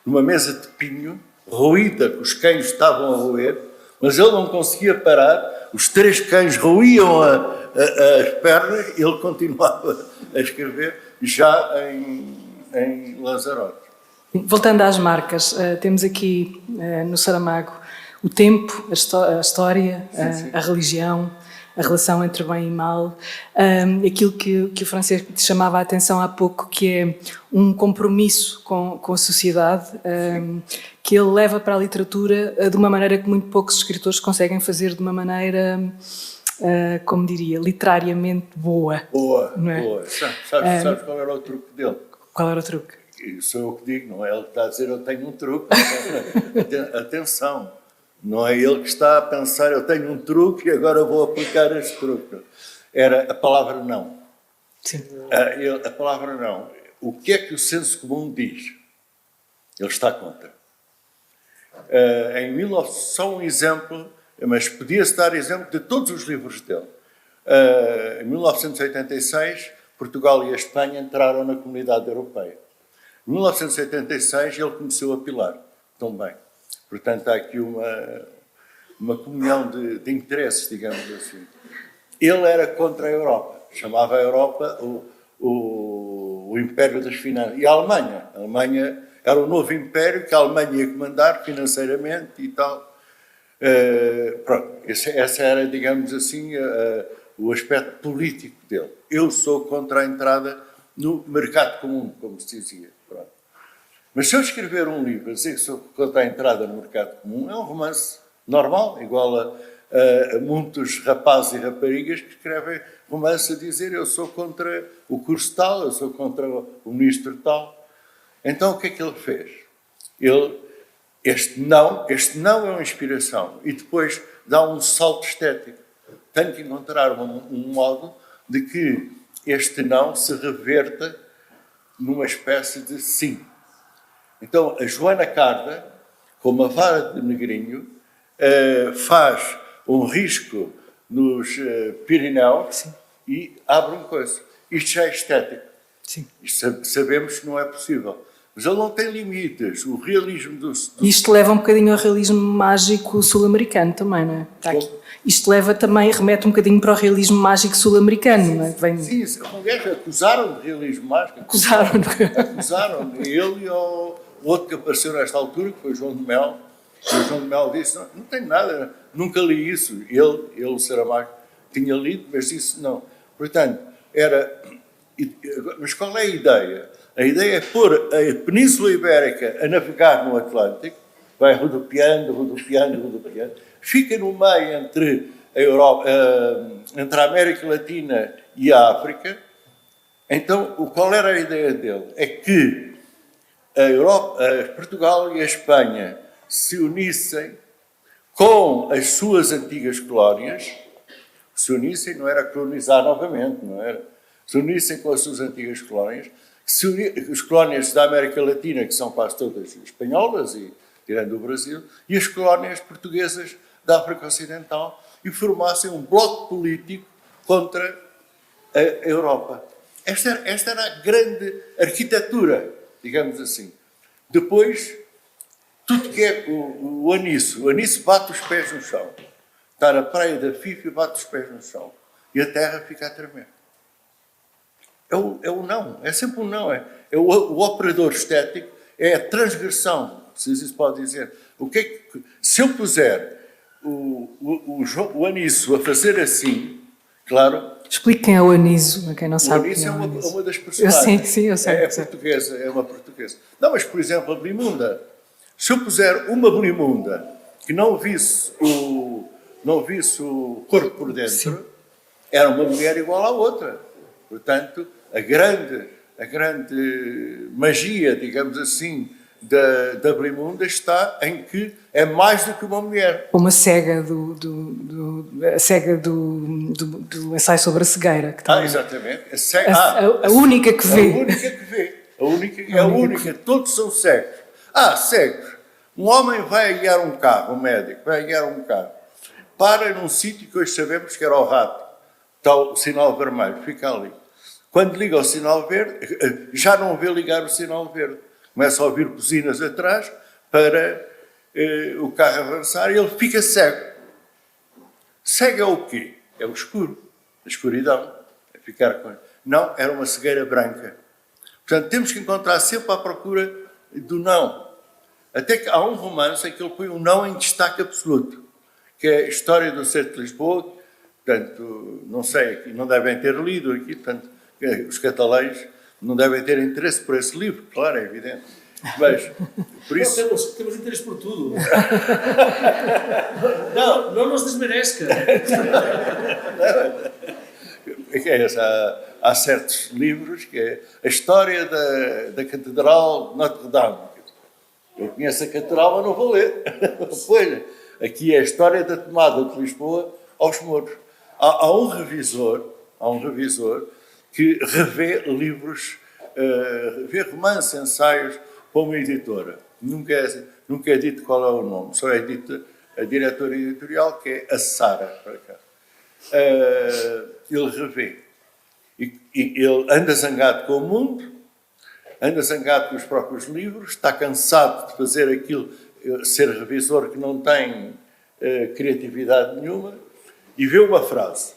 numa mesa de pinho, roída, que os cães estavam a roer, mas ele não conseguia parar, os 3 cães roíam as pernas e ele continuava a escrever, já em Lanzarote. Voltando às marcas, temos aqui no Saramago o tempo, a história, a religião, a relação entre bem e mal, aquilo que o Francisco chamava a atenção há pouco, que é um compromisso com a sociedade, que ele leva para a literatura de uma maneira que muito poucos escritores conseguem fazer, de uma maneira, como diria, literariamente boa. Boa, não é? boa. Sabes qual era o truque dele? Qual era o truque? Sou eu que digo, não é ele que está a dizer eu tenho um truque. Atenção, não é ele que está a pensar eu tenho um truque e agora vou aplicar este truque. Era a palavra não. Sim. A palavra não. O que é que o senso comum diz? Ele está contra. Só um exemplo, mas podia-se dar exemplo de todos os livros dele. Em 1986, Portugal e a Espanha entraram na Comunidade Europeia. Em 1986 ele conheceu a Pilar, também. Portanto, há aqui uma comunhão de interesses, digamos assim. Ele era contra a Europa, chamava a Europa o Império das Finanças. E a Alemanha era o novo império que a Alemanha ia comandar financeiramente e tal. Pronto, essa era, digamos assim, o aspecto político dele. Eu sou contra a entrada no mercado comum, como se dizia. Pronto. Mas se eu escrever um livro a dizer que sou contra a entrada no mercado comum, é um romance normal, igual a muitos rapazes e raparigas que escrevem romance a dizer eu sou contra o curso tal, eu sou contra o ministro tal. Então o que é que ele fez? Este não é uma inspiração e depois dá um salto estético. Tem que encontrar um modo de que este não se reverta numa espécie de sim. Então, a Joana Carda, com uma vara de negrinho, faz um risco nos Pirineus e abre uma coisa. Isto já é estético. Sim. Isto sabemos que não é possível. Mas ele não tem limites. O realismo do... Isto leva um bocadinho ao realismo mágico sul-americano também, não é? Está aqui. Isto remete um bocadinho para o realismo mágico sul-americano, não é? Sim, acusaram de realismo mágico. Acusaram. Ele e o outro que apareceu nesta altura, que foi João de Mel. E o João de Mel disse, não tenho nada, nunca li isso. Ele, o Saramago, tinha lido, mas disse não. Portanto, mas qual é a ideia? A ideia é pôr a Península Ibérica a navegar no Atlântico, vai rodopiando, fica no meio entre a América Latina e a África, Então, qual era a ideia dele? É que Portugal e a Espanha se unissem com as suas antigas colónias, se unissem, não era colonizar novamente, não era? Se unissem com as suas antigas colónias, as colónias da América Latina, que são quase todas espanholas, e tirando o Brasil, e as colónias portuguesas da África Ocidental, e formassem um bloco político contra a Europa. Esta era a grande arquitetura, digamos assim. Depois, tudo que é o aniço bate os pés no chão. Está na praia da Fife e bate os pés no chão. E a terra fica a tremer. É o não, é sempre um não. É o operador estético, é a transgressão, se isso pode dizer. Se eu puser o aniço a fazer assim, claro... Expliquem o aniso, a quem não sabe. O aniso é uma das personagens. Eu sei. É portuguesa, é uma portuguesa. Não, mas, por exemplo, a Blimunda. Se eu puser uma Blimunda que não visse o corpo por dentro, era uma mulher igual à outra. Portanto, a grande magia, digamos assim, da Blimunda está em que é mais do que uma mulher. Uma cega do ensaio sobre a cegueira. Que exatamente. A única que vê. A única. Todos são cegos. Cegos. Um homem vai guiar um carro, um médico, vai guiar um carro. Para num sítio que hoje sabemos que era o rato. Está o sinal vermelho, fica ali. Quando liga o sinal verde, já não vê ligar o sinal verde. Começa a ouvir buzinas atrás para o carro avançar e ele fica cego. Cego é o quê? É o escuro, a escuridão. É ficar com... Não, era uma cegueira branca. Portanto, temos que encontrar sempre à procura do não. Até que há um romance em que ele põe um não em destaque absoluto, que é a história do Cerco de Lisboa. Portanto, não sei, não devem ter lido aqui, portanto, os catalães não devem ter interesse por esse livro, claro, é evidente. Mas, por isso... Temos interesse por tudo. Não nos desmerezca. Há certos livros que é a história da Catedral de Notre-Dame. Eu conheço a Catedral, mas não vou ler. Pois, aqui é a história da tomada de Lisboa aos mouros. Há um revisor que revê livros, revê romances, ensaios para uma editora. Nunca é dito qual é o nome, só é dito a diretora editorial, que é a Sara, por acaso. Ele revê. E ele anda zangado com o mundo, anda zangado com os próprios livros, está cansado de fazer aquilo, ser revisor que não tem criatividade nenhuma, e vê uma frase.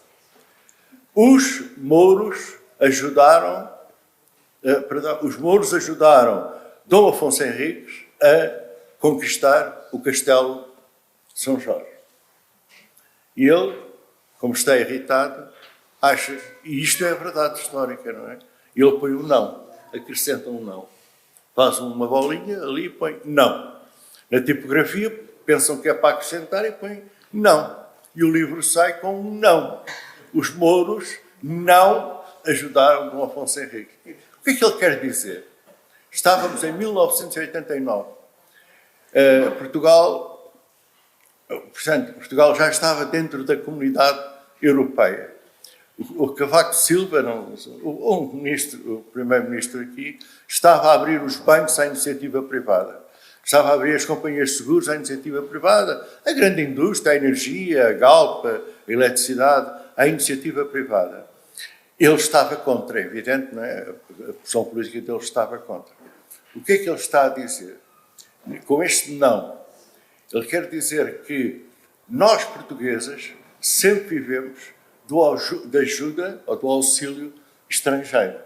Os mouros ajudaram Dom Afonso Henriques a conquistar o castelo de São Jorge. E ele, como está irritado, acha, e isto é a verdade histórica, não é? Ele põe um não, acrescenta um não. Faz uma bolinha ali e põe não. Na tipografia, pensam que é para acrescentar e põe não. E o livro sai com um não. Os mouros não ajudaram Dom Afonso Henriques. O que é que ele quer dizer? Estávamos em 1989. Portugal já estava dentro da comunidade europeia. O Cavaco Silva, o primeiro-ministro aqui, estava a abrir os bancos à iniciativa privada. Estava a abrir as companhias de seguros à iniciativa privada, a grande indústria, a energia, a Galp, a eletricidade, à iniciativa privada. Ele estava contra, é evidente, não é? A posição política dele estava contra. O que é que ele está a dizer? Com este não, ele quer dizer que nós, portugueses, sempre vivemos da ajuda ou do auxílio estrangeiro.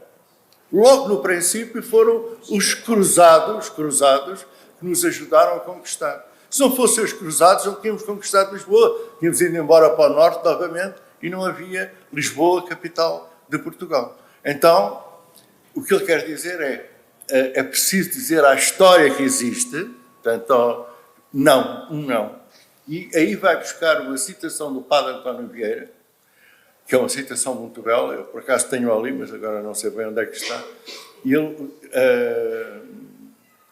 Logo no princípio foram os cruzados que nos ajudaram a conquistar. Se não fossem os cruzados, não tínhamos conquistado Lisboa. Tínhamos ido embora para o norte novamente e não havia Lisboa, capital de Portugal. Então, o que ele quer dizer é preciso dizer à história que existe, portanto, não. E aí vai buscar uma citação do padre António Vieira, que é uma citação muito bela, eu por acaso tenho ali, mas agora não sei bem onde é que está, e ele,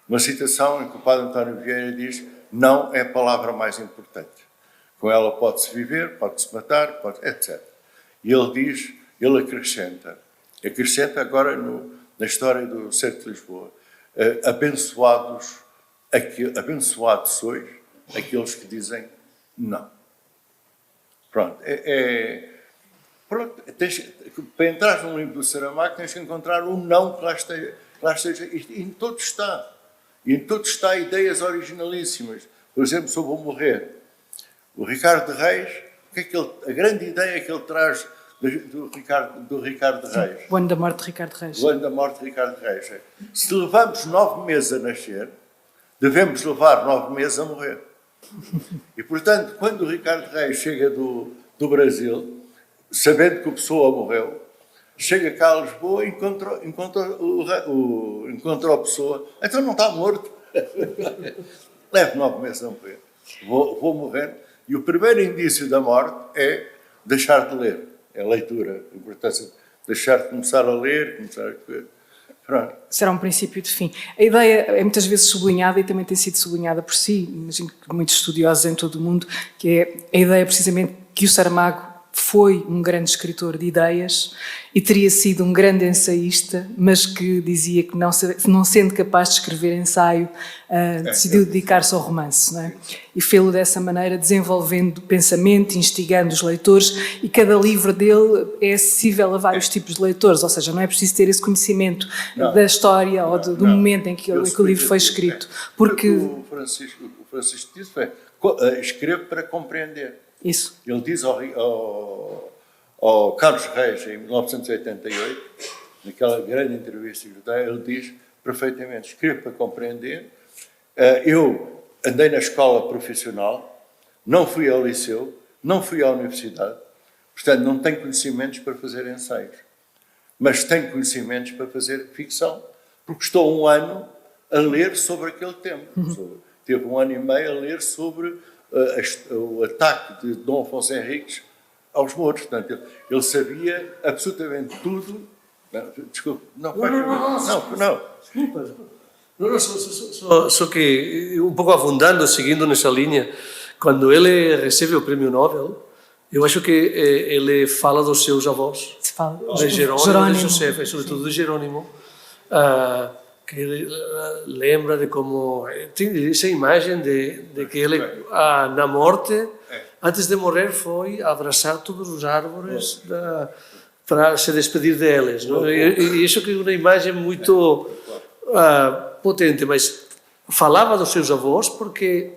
uma citação em que o Padre António Vieira diz: não é a palavra mais importante. Com ela pode-se viver, pode-se matar, etc. E ele acrescenta agora na história do Cerco de Lisboa, abençoados sois aqueles que dizem não. Pronto, para entrar no livro do Saramago tens que encontrar um não que lá esteja, e em todo está. E em todo está ideias originalíssimas. Por exemplo, sobre o morrer. O Ricardo de Reis, a grande ideia que ele traz do Ricardo de Reis. O ano da morte de Ricardo Reis. O ano da morte de Ricardo de Reis. Se levamos 9 meses a nascer, devemos levar 9 meses a morrer. E, portanto, quando o Ricardo de Reis chega do Brasil, sabendo que o Pessoa morreu, chega cá a Lisboa e encontra o Pessoa. Então não está morto. Leve 9 meses a morrer. Vou morrer. E o primeiro indício da morte é deixar de ler. É a leitura. A importância de deixar de começar a ler, Pronto. Será um princípio de fim. A ideia é muitas vezes sublinhada e também tem sido sublinhada por si, imagino que muitos estudiosos em todo o mundo, que é a ideia precisamente que o Saramago foi um grande escritor de ideias e teria sido um grande ensaísta, mas que dizia que não sendo capaz de escrever ensaio, decidiu dedicar-se ao romance, não é? E fê-lo dessa maneira, desenvolvendo pensamento, instigando os leitores, e cada livro dele é acessível a vários tipos de leitores, ou seja, não é preciso ter esse conhecimento da história ou do momento em que o livro foi escrito. Porque o Francisco disse, escrevo para compreender. Isso. Ele diz ao Carlos Reis, em 1988, naquela grande entrevista que ele diz perfeitamente: escrevo para compreender. Eu andei na escola profissional, não fui ao liceu, não fui à universidade, portanto não tenho conhecimentos para fazer ensaios, mas tenho conhecimentos para fazer ficção, porque estou 1 ano a ler sobre aquele tema. Teve 1 ano e meio a ler sobre o ataque de Dom Afonso Henriques aos mouros. Portanto, ele sabia absolutamente tudo. Desculpe, não. Só que, um pouco afundando, seguindo nessa linha, quando ele recebe o Prêmio Nobel, eu acho que ele fala dos seus avós, de Jerônimo e de José, e sobretudo de Jerônimo, que ele lembra de como tem essa imagem de que ele na morte, antes de morrer, foi abraçar todos os árvores para se despedir deles, não? E isso que é uma imagem muito potente, mas falava dos seus avós porque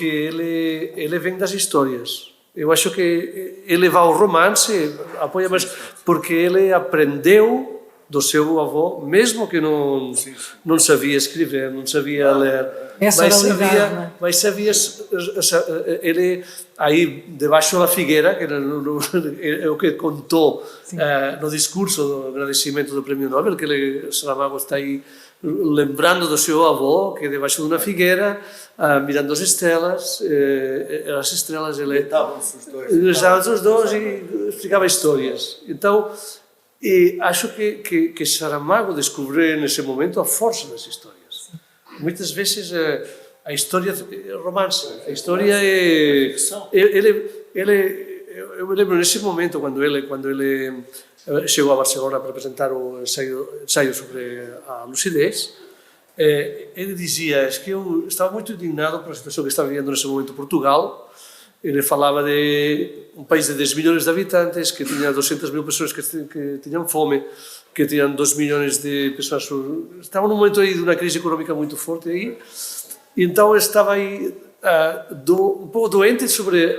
ele vem das histórias. Eu acho que ele vai ao romance, apoia, mas porque ele aprendeu do seu avô, mesmo que não sabia escrever, não sabia ler, mas sabia ele aí debaixo da figueira, que é o que contou no discurso do agradecimento do Prêmio Nobel, que ele, Saramago, está aí lembrando do seu avô, que debaixo de uma figueira, mirando as estrelas ele estavam os dois e explicava histórias. Então, e acho que Saramago descobriu nesse momento a força das histórias. Muitas vezes a história é romance, a história é... Eu me lembro nesse momento, quando ele chegou a Barcelona para apresentar o ensaio sobre a lucidez, ele dizia que eu estava muito indignado pela situação que estava vivendo nesse momento Portugal. Ele falava de um país de 10 milhões de habitantes, que tinha 200.000 pessoas que tinham fome, que tinham 2 milhões de pessoas... Estava num momento aí de uma crise econômica muito forte aí, e então estava aí um pouco doente sobre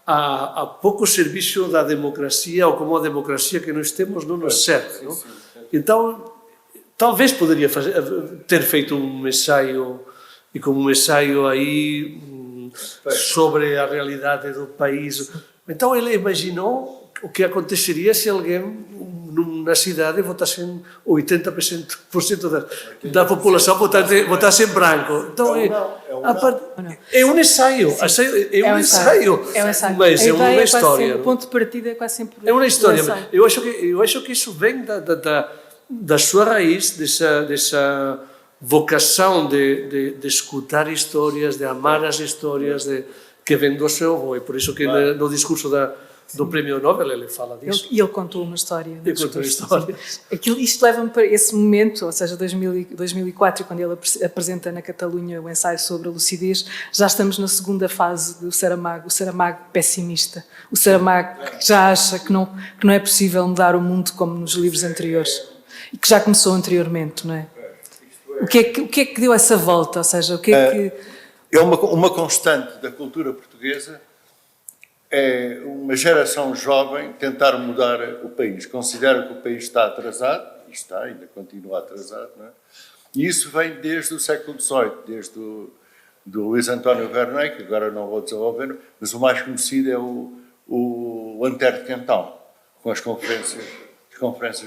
a pouco serviço da democracia, ou como a democracia que nós temos não nos serve. Não? Então, talvez poderia ter feito um ensaio, e como um ensaio aí sobre a realidade do país. Então ele imaginou o que aconteceria se alguém na cidade votasse 80% da população votasse em branco. Então, é É um ensaio. É um ensaio. Mas é uma história. O ponto de partida é quase sempre. É uma história. Eu acho que isso vem da sua raiz, dessa vocação de escutar histórias, de amar as histórias, que vem do seu avô. E por isso que no discurso do Prémio Nobel ele fala disso. E ele contou uma história. Ele contou histórias. Isto leva-me para esse momento, ou seja, 2004, quando ele apresenta na Catalunha o ensaio sobre a lucidez, já estamos na segunda fase do Saramago, o Saramago pessimista, o Saramago que já acha que não é possível mudar o mundo como nos livros anteriores, e que já começou anteriormente, não é? O que é que deu essa volta? Ou seja, o que é que... É uma constante da cultura portuguesa, é uma geração jovem tentar mudar o país. Considera que o país está atrasado, e está, ainda continua atrasado, não é? E isso vem desde o século XVIII, desde do Luís António Werneck, que agora não vou desenvolver, mas o mais conhecido é o Antero de Cantão, com as conferências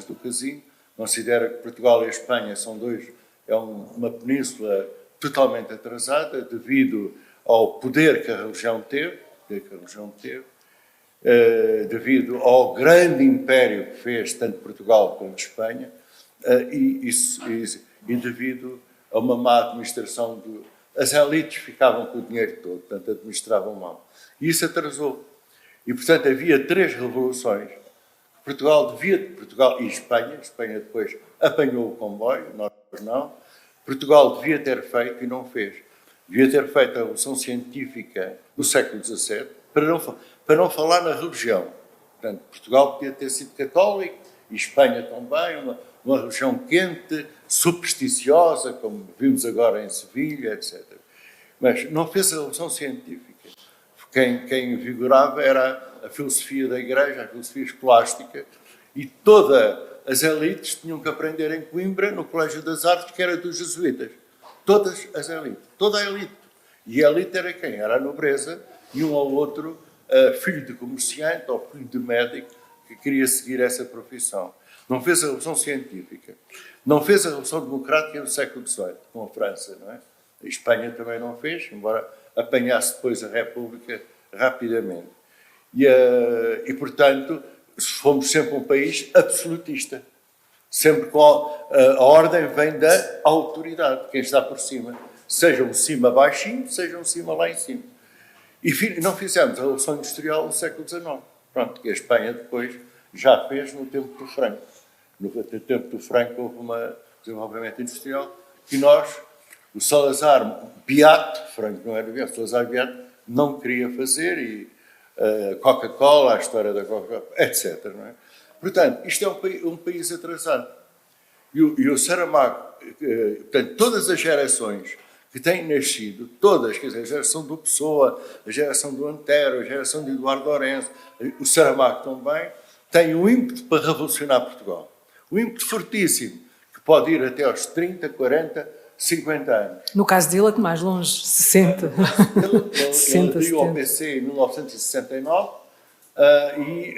do Casino. Considera que Portugal e a Espanha é uma península totalmente atrasada devido ao poder que a religião teve, devido ao grande império que fez tanto Portugal como Espanha, e devido a uma má administração. As elites ficavam com o dinheiro todo, portanto administravam mal. E isso atrasou. E, portanto, havia 3 revoluções. Portugal e Espanha depois apanhou o comboio, nós não. Portugal devia ter feito e não fez. Devia ter feito a Revolução Científica no século XVII, para não falar na religião. Portanto, Portugal podia ter sido católico, e Espanha também, uma religião quente, supersticiosa, como vimos agora em Sevilha, etc. Mas não fez a Revolução Científica. Quem vigorava era a filosofia da Igreja, a filosofia escolástica, e todas as elites tinham que aprender em Coimbra, no Colégio das Artes, que era dos jesuítas. Todas as elites, toda a elite. E a elite era quem? Era a nobreza e um ou outro filho de comerciante ou filho de médico que queria seguir essa profissão. Não fez a Revolução Científica. Não fez a Revolução Democrática no século XVIII, com a França, não é? A Espanha também não fez, embora apanhasse depois a República rapidamente. E portanto, fomos sempre um país absolutista. Sempre com a ordem vem da autoridade, quem está por cima. Seja um cima baixinho, seja um cima lá em cima. E não fizemos a Revolução Industrial no século XIX. Pronto, que a Espanha depois já fez no tempo do Franco. No tempo do Franco houve um desenvolvimento industrial que o Salazar Beato, Franco não era Beato, Salazar Beato não queria fazer, e Coca-Cola, a história da Coca-Cola, etc. Não é? Portanto, isto é um país atrasado. E o Saramago, portanto, todas as gerações que têm nascido, todas, quer dizer, a geração do Pessoa, a geração do Antero, a geração de Eduardo Lourenço, o Saramago também, têm um ímpeto para revolucionar Portugal. Um ímpeto fortíssimo, que pode ir até aos 30, 40, 50 anos. No caso dele, é que mais longe, 60. Ele veio ao PC em 1969 e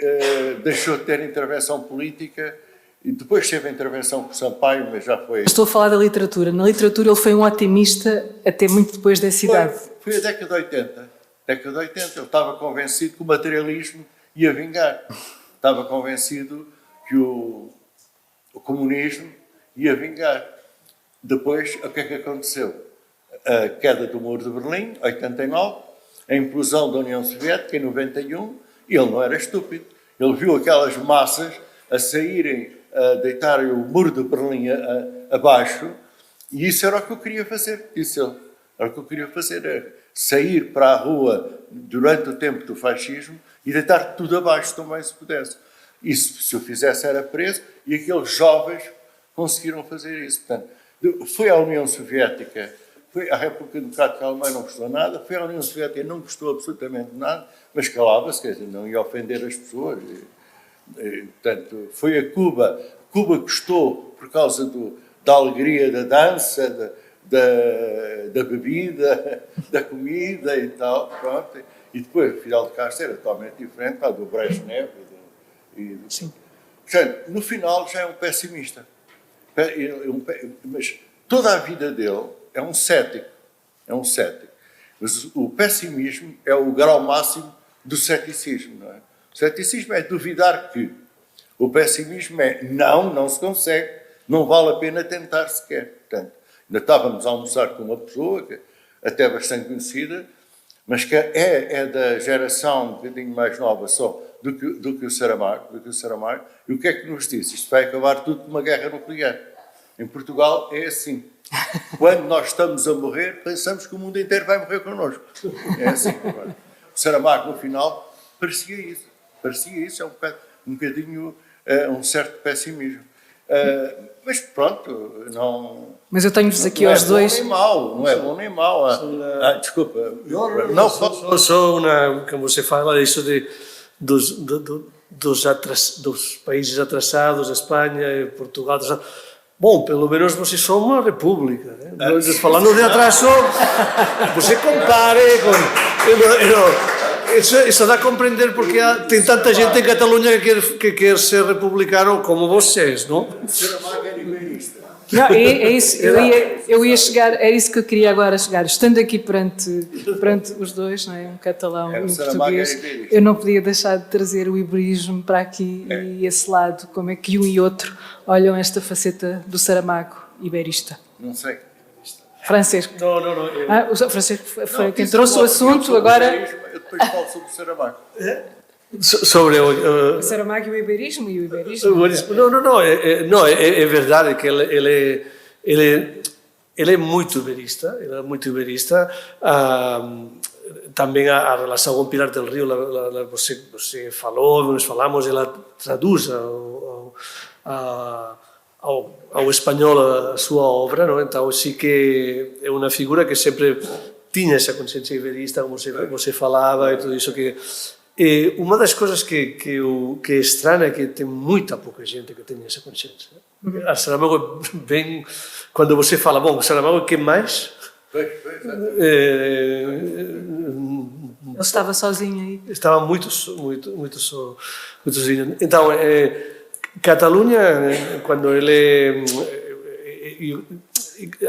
deixou de ter intervenção política. E depois teve a intervenção com o Sampaio, mas já foi... Estou a falar da literatura. Na literatura ele foi um otimista até muito depois dessa idade. Foi a década de 80. Década de 80. Ele estava convencido que o materialismo ia vingar. Estava convencido que o comunismo ia vingar. Depois, o que é que aconteceu? A queda do Muro de Berlim, 89, a implosão da União Soviética, em 91, e ele não era estúpido. Ele viu aquelas massas a saírem, a deitarem o Muro de Berlim abaixo, e isso era o que eu queria fazer, disse ele. Era o que eu queria fazer, era sair para a rua durante o tempo do fascismo e deitar tudo abaixo também, se pudesse. Isso, se eu fizesse, era preso, e aqueles jovens conseguiram fazer isso. Portanto, foi à União Soviética, foi à República Democrática Alemã, não custou nada, foi à União Soviética, não custou absolutamente nada, mas calava-se, quer dizer, não ia ofender as pessoas. Portanto, foi a Cuba. Cuba custou por causa da alegria da dança, da bebida, da comida e tal, pronto. E depois, Fidel Castro era totalmente diferente, do Brezhnev. Sim. Portanto, no final já é um pessimista. Mas toda a vida dele é um cético. é um cético. Mas o pessimismo é o grau máximo do ceticismo, não é? O ceticismo é duvidar que. O pessimismo é não se consegue, não vale a pena tentar sequer. Portanto, ainda estávamos a almoçar com uma pessoa, que até bastante conhecida, mas que é da geração um bocadinho mais nova só do que o Saramago, e o que é que nos disse? Isto vai acabar tudo com uma guerra nuclear. Em Portugal é assim. Quando nós estamos a morrer, pensamos que o mundo inteiro vai morrer connosco. É assim. O Saramago, no final, parecia isso, é um bocadinho um certo pessimismo. Mas pronto, não... Mas eu tenho-vos aqui aos dois... Não é bom nem mau. Desculpa. Não, só como você fala, isso dos países atrasados, Espanha, Portugal, bom, pelo menos vocês são uma república, né? Falando de atraso, você compare com... Isso dá a compreender porque tem tanta gente em Catalunha que quer ser republicano como vocês, não? Não, é isso, eu ia chegar, é isso que eu queria agora chegar. Estando aqui perante os dois, não é? Um catalão e um português, eu não podia deixar de trazer o iberismo para aqui e esse lado, como é que um e outro olham esta faceta do Saramago iberista. Não sei. Francesco. Não. O Francesco foi quem trouxe o assunto, agora... Eu depois falo sobre o Saramago. Sobre o Saramago e o iberismo? Não, é verdade que ele é muito iberista, também a relação com Pilar del Rio, você falou, nós falamos, ela traduz ao espanhol a sua obra, não? Então sim que é uma figura que sempre tinha essa consciência iberista, como você falava e tudo isso que... E uma das coisas que é estranha é que tem muita pouca gente que tem essa consciência. A Saramago, bem, quando você fala, bom, Saramago, o que mais? Ele estava sozinho aí. Estava muito sozinho. Então, Catalunha, quando ele...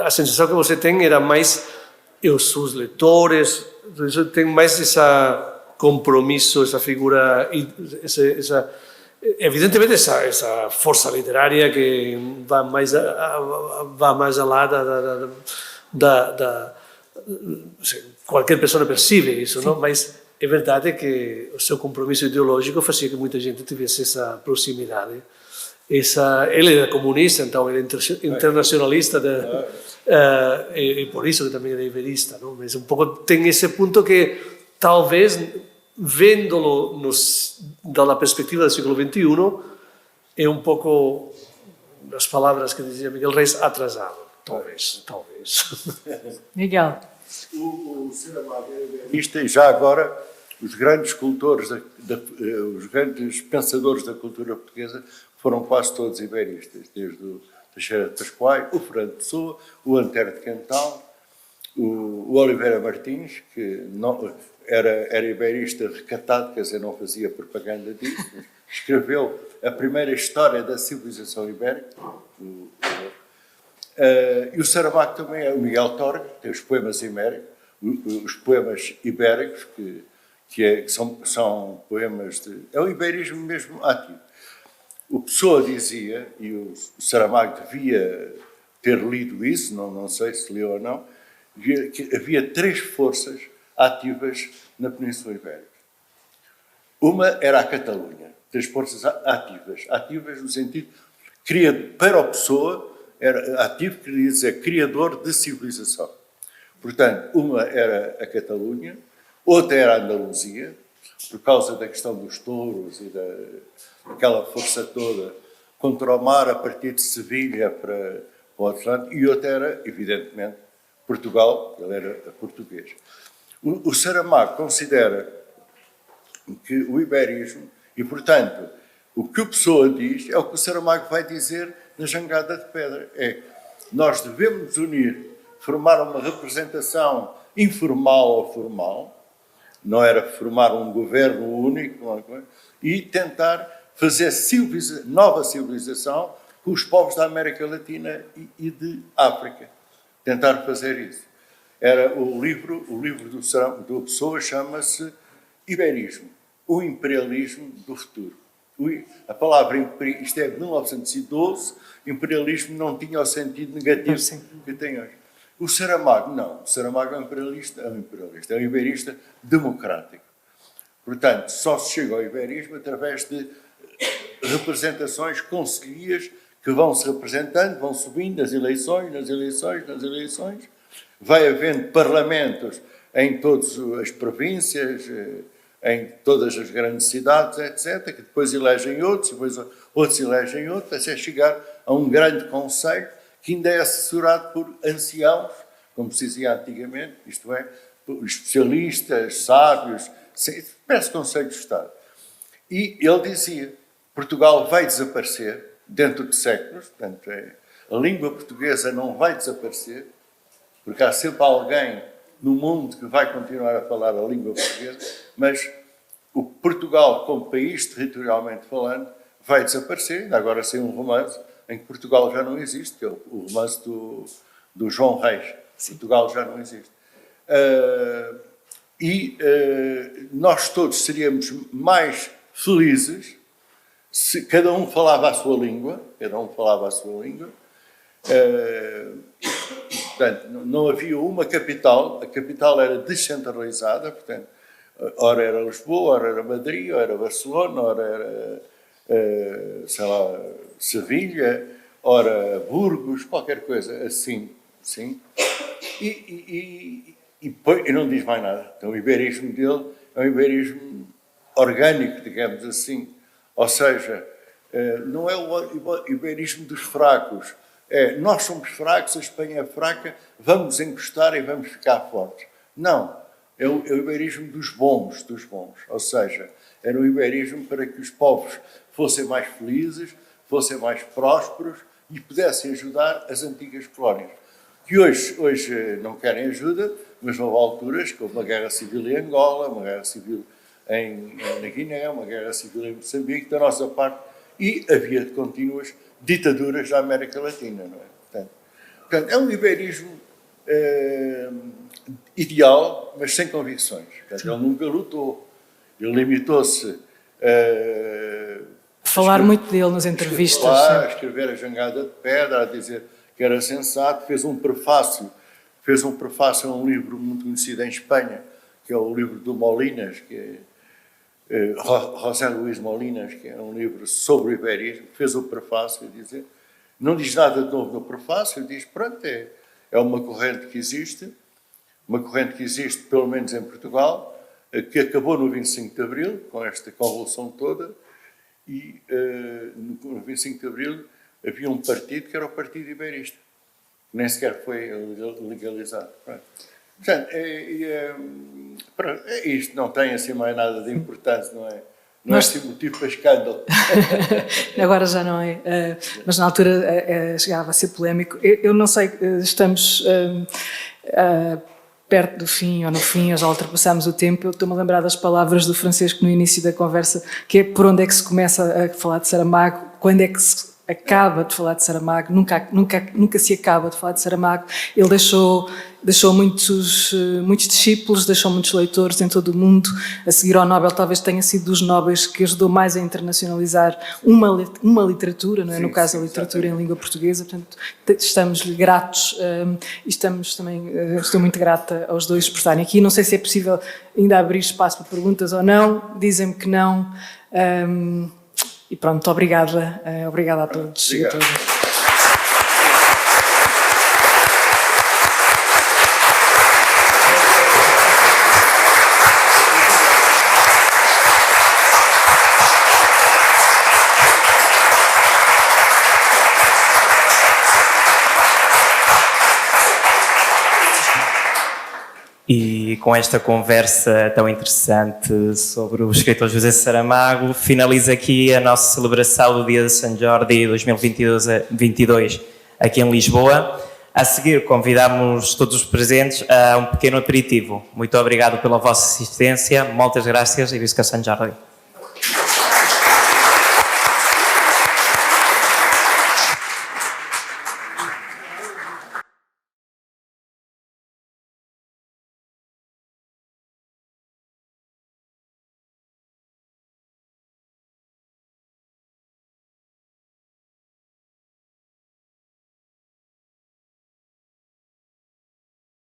A sensação que você tem era mais os seus leitores, tem mais essa compromisso, essa figura, evidentemente essa força literária que vai mais além qualquer pessoa percebe isso, não? Mas é verdade que o seu compromisso ideológico fazia que muita gente tivesse essa proximidade. Ele era comunista, então ele era internacionalista, e por isso que também era iberista, não? Mas um pouco tem esse ponto que talvez, vendo-lo da perspectiva do século XXI, é um pouco, nas palavras que dizia Miguel Reis, atrasado. Talvez. Miguel. O Saramago é iberista e já agora os grandes cultores, os grandes pensadores da cultura portuguesa foram quase todos iberistas, desde o Teixeira de Pascoal, o Fernando Pessoa, o Antero de Quental, o Oliveira Martins, que não, era iberista recatado, quer dizer, não fazia propaganda disso, escreveu a primeira história da civilização ibérica, e o Saramago também é o Miguel Torga, tem os poemas ibéricos, que são poemas de... É o iberismo mesmo ativo. O Pessoa dizia, e o Saramago devia ter lido isso, não sei se leu ou não, que havia 3 forças ativas na Península Ibérica. Uma era a Catalunha, 3 forças ativas no sentido, para o Pessoa, ativo queria dizer criador de civilização. Portanto, uma era a Catalunha, outra era a Andaluzia, por causa da questão dos touros e daquela força toda contra o mar a partir de Sevilha para o Atlântico, e outra era, evidentemente, Portugal, ele era português. O Saramago considera que o iberismo, e portanto, o que o Pessoa diz é o que o Saramago vai dizer na Jangada de Pedra, nós devemos unir, formar uma representação informal ou formal, não era formar um governo único, e tentar fazer nova civilização com os povos da América Latina e de África. Tentar fazer isso. era o livro do Pessoa chama-se Iberismo, o imperialismo do futuro. A palavra isto é de 1912, imperialismo não tinha o sentido negativo que tem hoje. O Saramago, não. O Saramago é um imperialista, é um iberista democrático. Portanto, só se chega ao iberismo através de representações, conselhias, que vão se representando, vão subindo nas eleições, vai havendo parlamentos em todas as províncias, em todas as grandes cidades, etc., que depois elegem outros, depois outros elegem outros, até chegar a um grande conselho que ainda é assessorado por anciãos, como se dizia antigamente, isto é, especialistas, sábios, parece Conselho de Estado. E ele dizia, Portugal vai desaparecer dentro de séculos, portanto, a língua portuguesa não vai desaparecer, porque há sempre alguém no mundo que vai continuar a falar a língua portuguesa, mas o Portugal, como país territorialmente falando, vai desaparecer. Ainda agora saiu um romance em que Portugal já não existe, que é o romance do João Reis. Portugal já não existe. Nós todos seríamos mais felizes se cada um falava a sua língua, portanto, não havia uma capital, a capital era descentralizada, portanto, ora era Lisboa, ora era Madrid, ora era Barcelona, ora era, sei lá, Sevilha, ora Burgos, qualquer coisa assim, sim. E não diz mais nada. Então o iberismo dele é um iberismo orgânico, digamos assim. Ou seja, não é o iberismo dos fracos. Nós somos fracos, a Espanha é fraca, vamos encostar e vamos ficar fortes. Não, é o iberismo dos bons. Ou seja, era um iberismo para que os povos fossem mais felizes, fossem mais prósperos e pudessem ajudar as antigas colónias. Que hoje não querem ajuda, mas houve alturas, como uma guerra civil em Angola, uma guerra civil na Guiné, uma guerra civil em Moçambique, da nossa parte, e havia contínuas ditaduras da América Latina, não é? Portanto, é um iberismo ideal, mas sem convicções. Portanto, ele nunca lutou. Ele limitou-se a falar muito dele nas entrevistas. A escrever a Jangada de Pedra, a dizer que era sensato, fez um prefácio a um livro muito conhecido em Espanha, que é o livro do Molinas, que é José Luís Molinas, que é um livro sobre o iberismo, fez o prefácio a dizer, não diz nada de novo no prefácio, diz, pronto, é uma corrente que existe pelo menos em Portugal, que acabou no 25 de Abril, com esta convulsão toda, e no 25 de Abril havia um partido que era o Partido Iberista, que nem sequer foi legalizado. Portanto, isto não tem assim mais nada de importante, não é? Não é assim motivo para escândalo. Agora já não é, mas na altura chegava a ser polémico. Eu não sei, estamos perto do fim ou no fim, ou já ultrapassamos o tempo. Eu estou-me a lembrar das palavras do Francisco no início da conversa, que é por onde é que se começa a falar de Saramago, quando é que se acaba de falar de Saramago, nunca se acaba de falar de Saramago. Ele deixou muitos discípulos, deixou muitos leitores em todo o mundo. A seguir ao Nobel, talvez tenha sido dos Nobels que ajudou mais a internacionalizar uma literatura, não é? No caso, a literatura em língua portuguesa. Portanto, estamos-lhe gratos e estou muito grata aos dois por estarem aqui. Não sei se é possível ainda abrir espaço para perguntas ou não. Dizem-me que não. E pronto, obrigada a todos e a todas. E com esta conversa tão interessante sobre o escritor José Saramago, finaliza aqui a nossa celebração do Dia de São Jordi 2022 aqui em Lisboa. A seguir, convidamos todos os presentes a um pequeno aperitivo. Muito obrigado pela vossa assistência, muitas graças e visca São Jordi.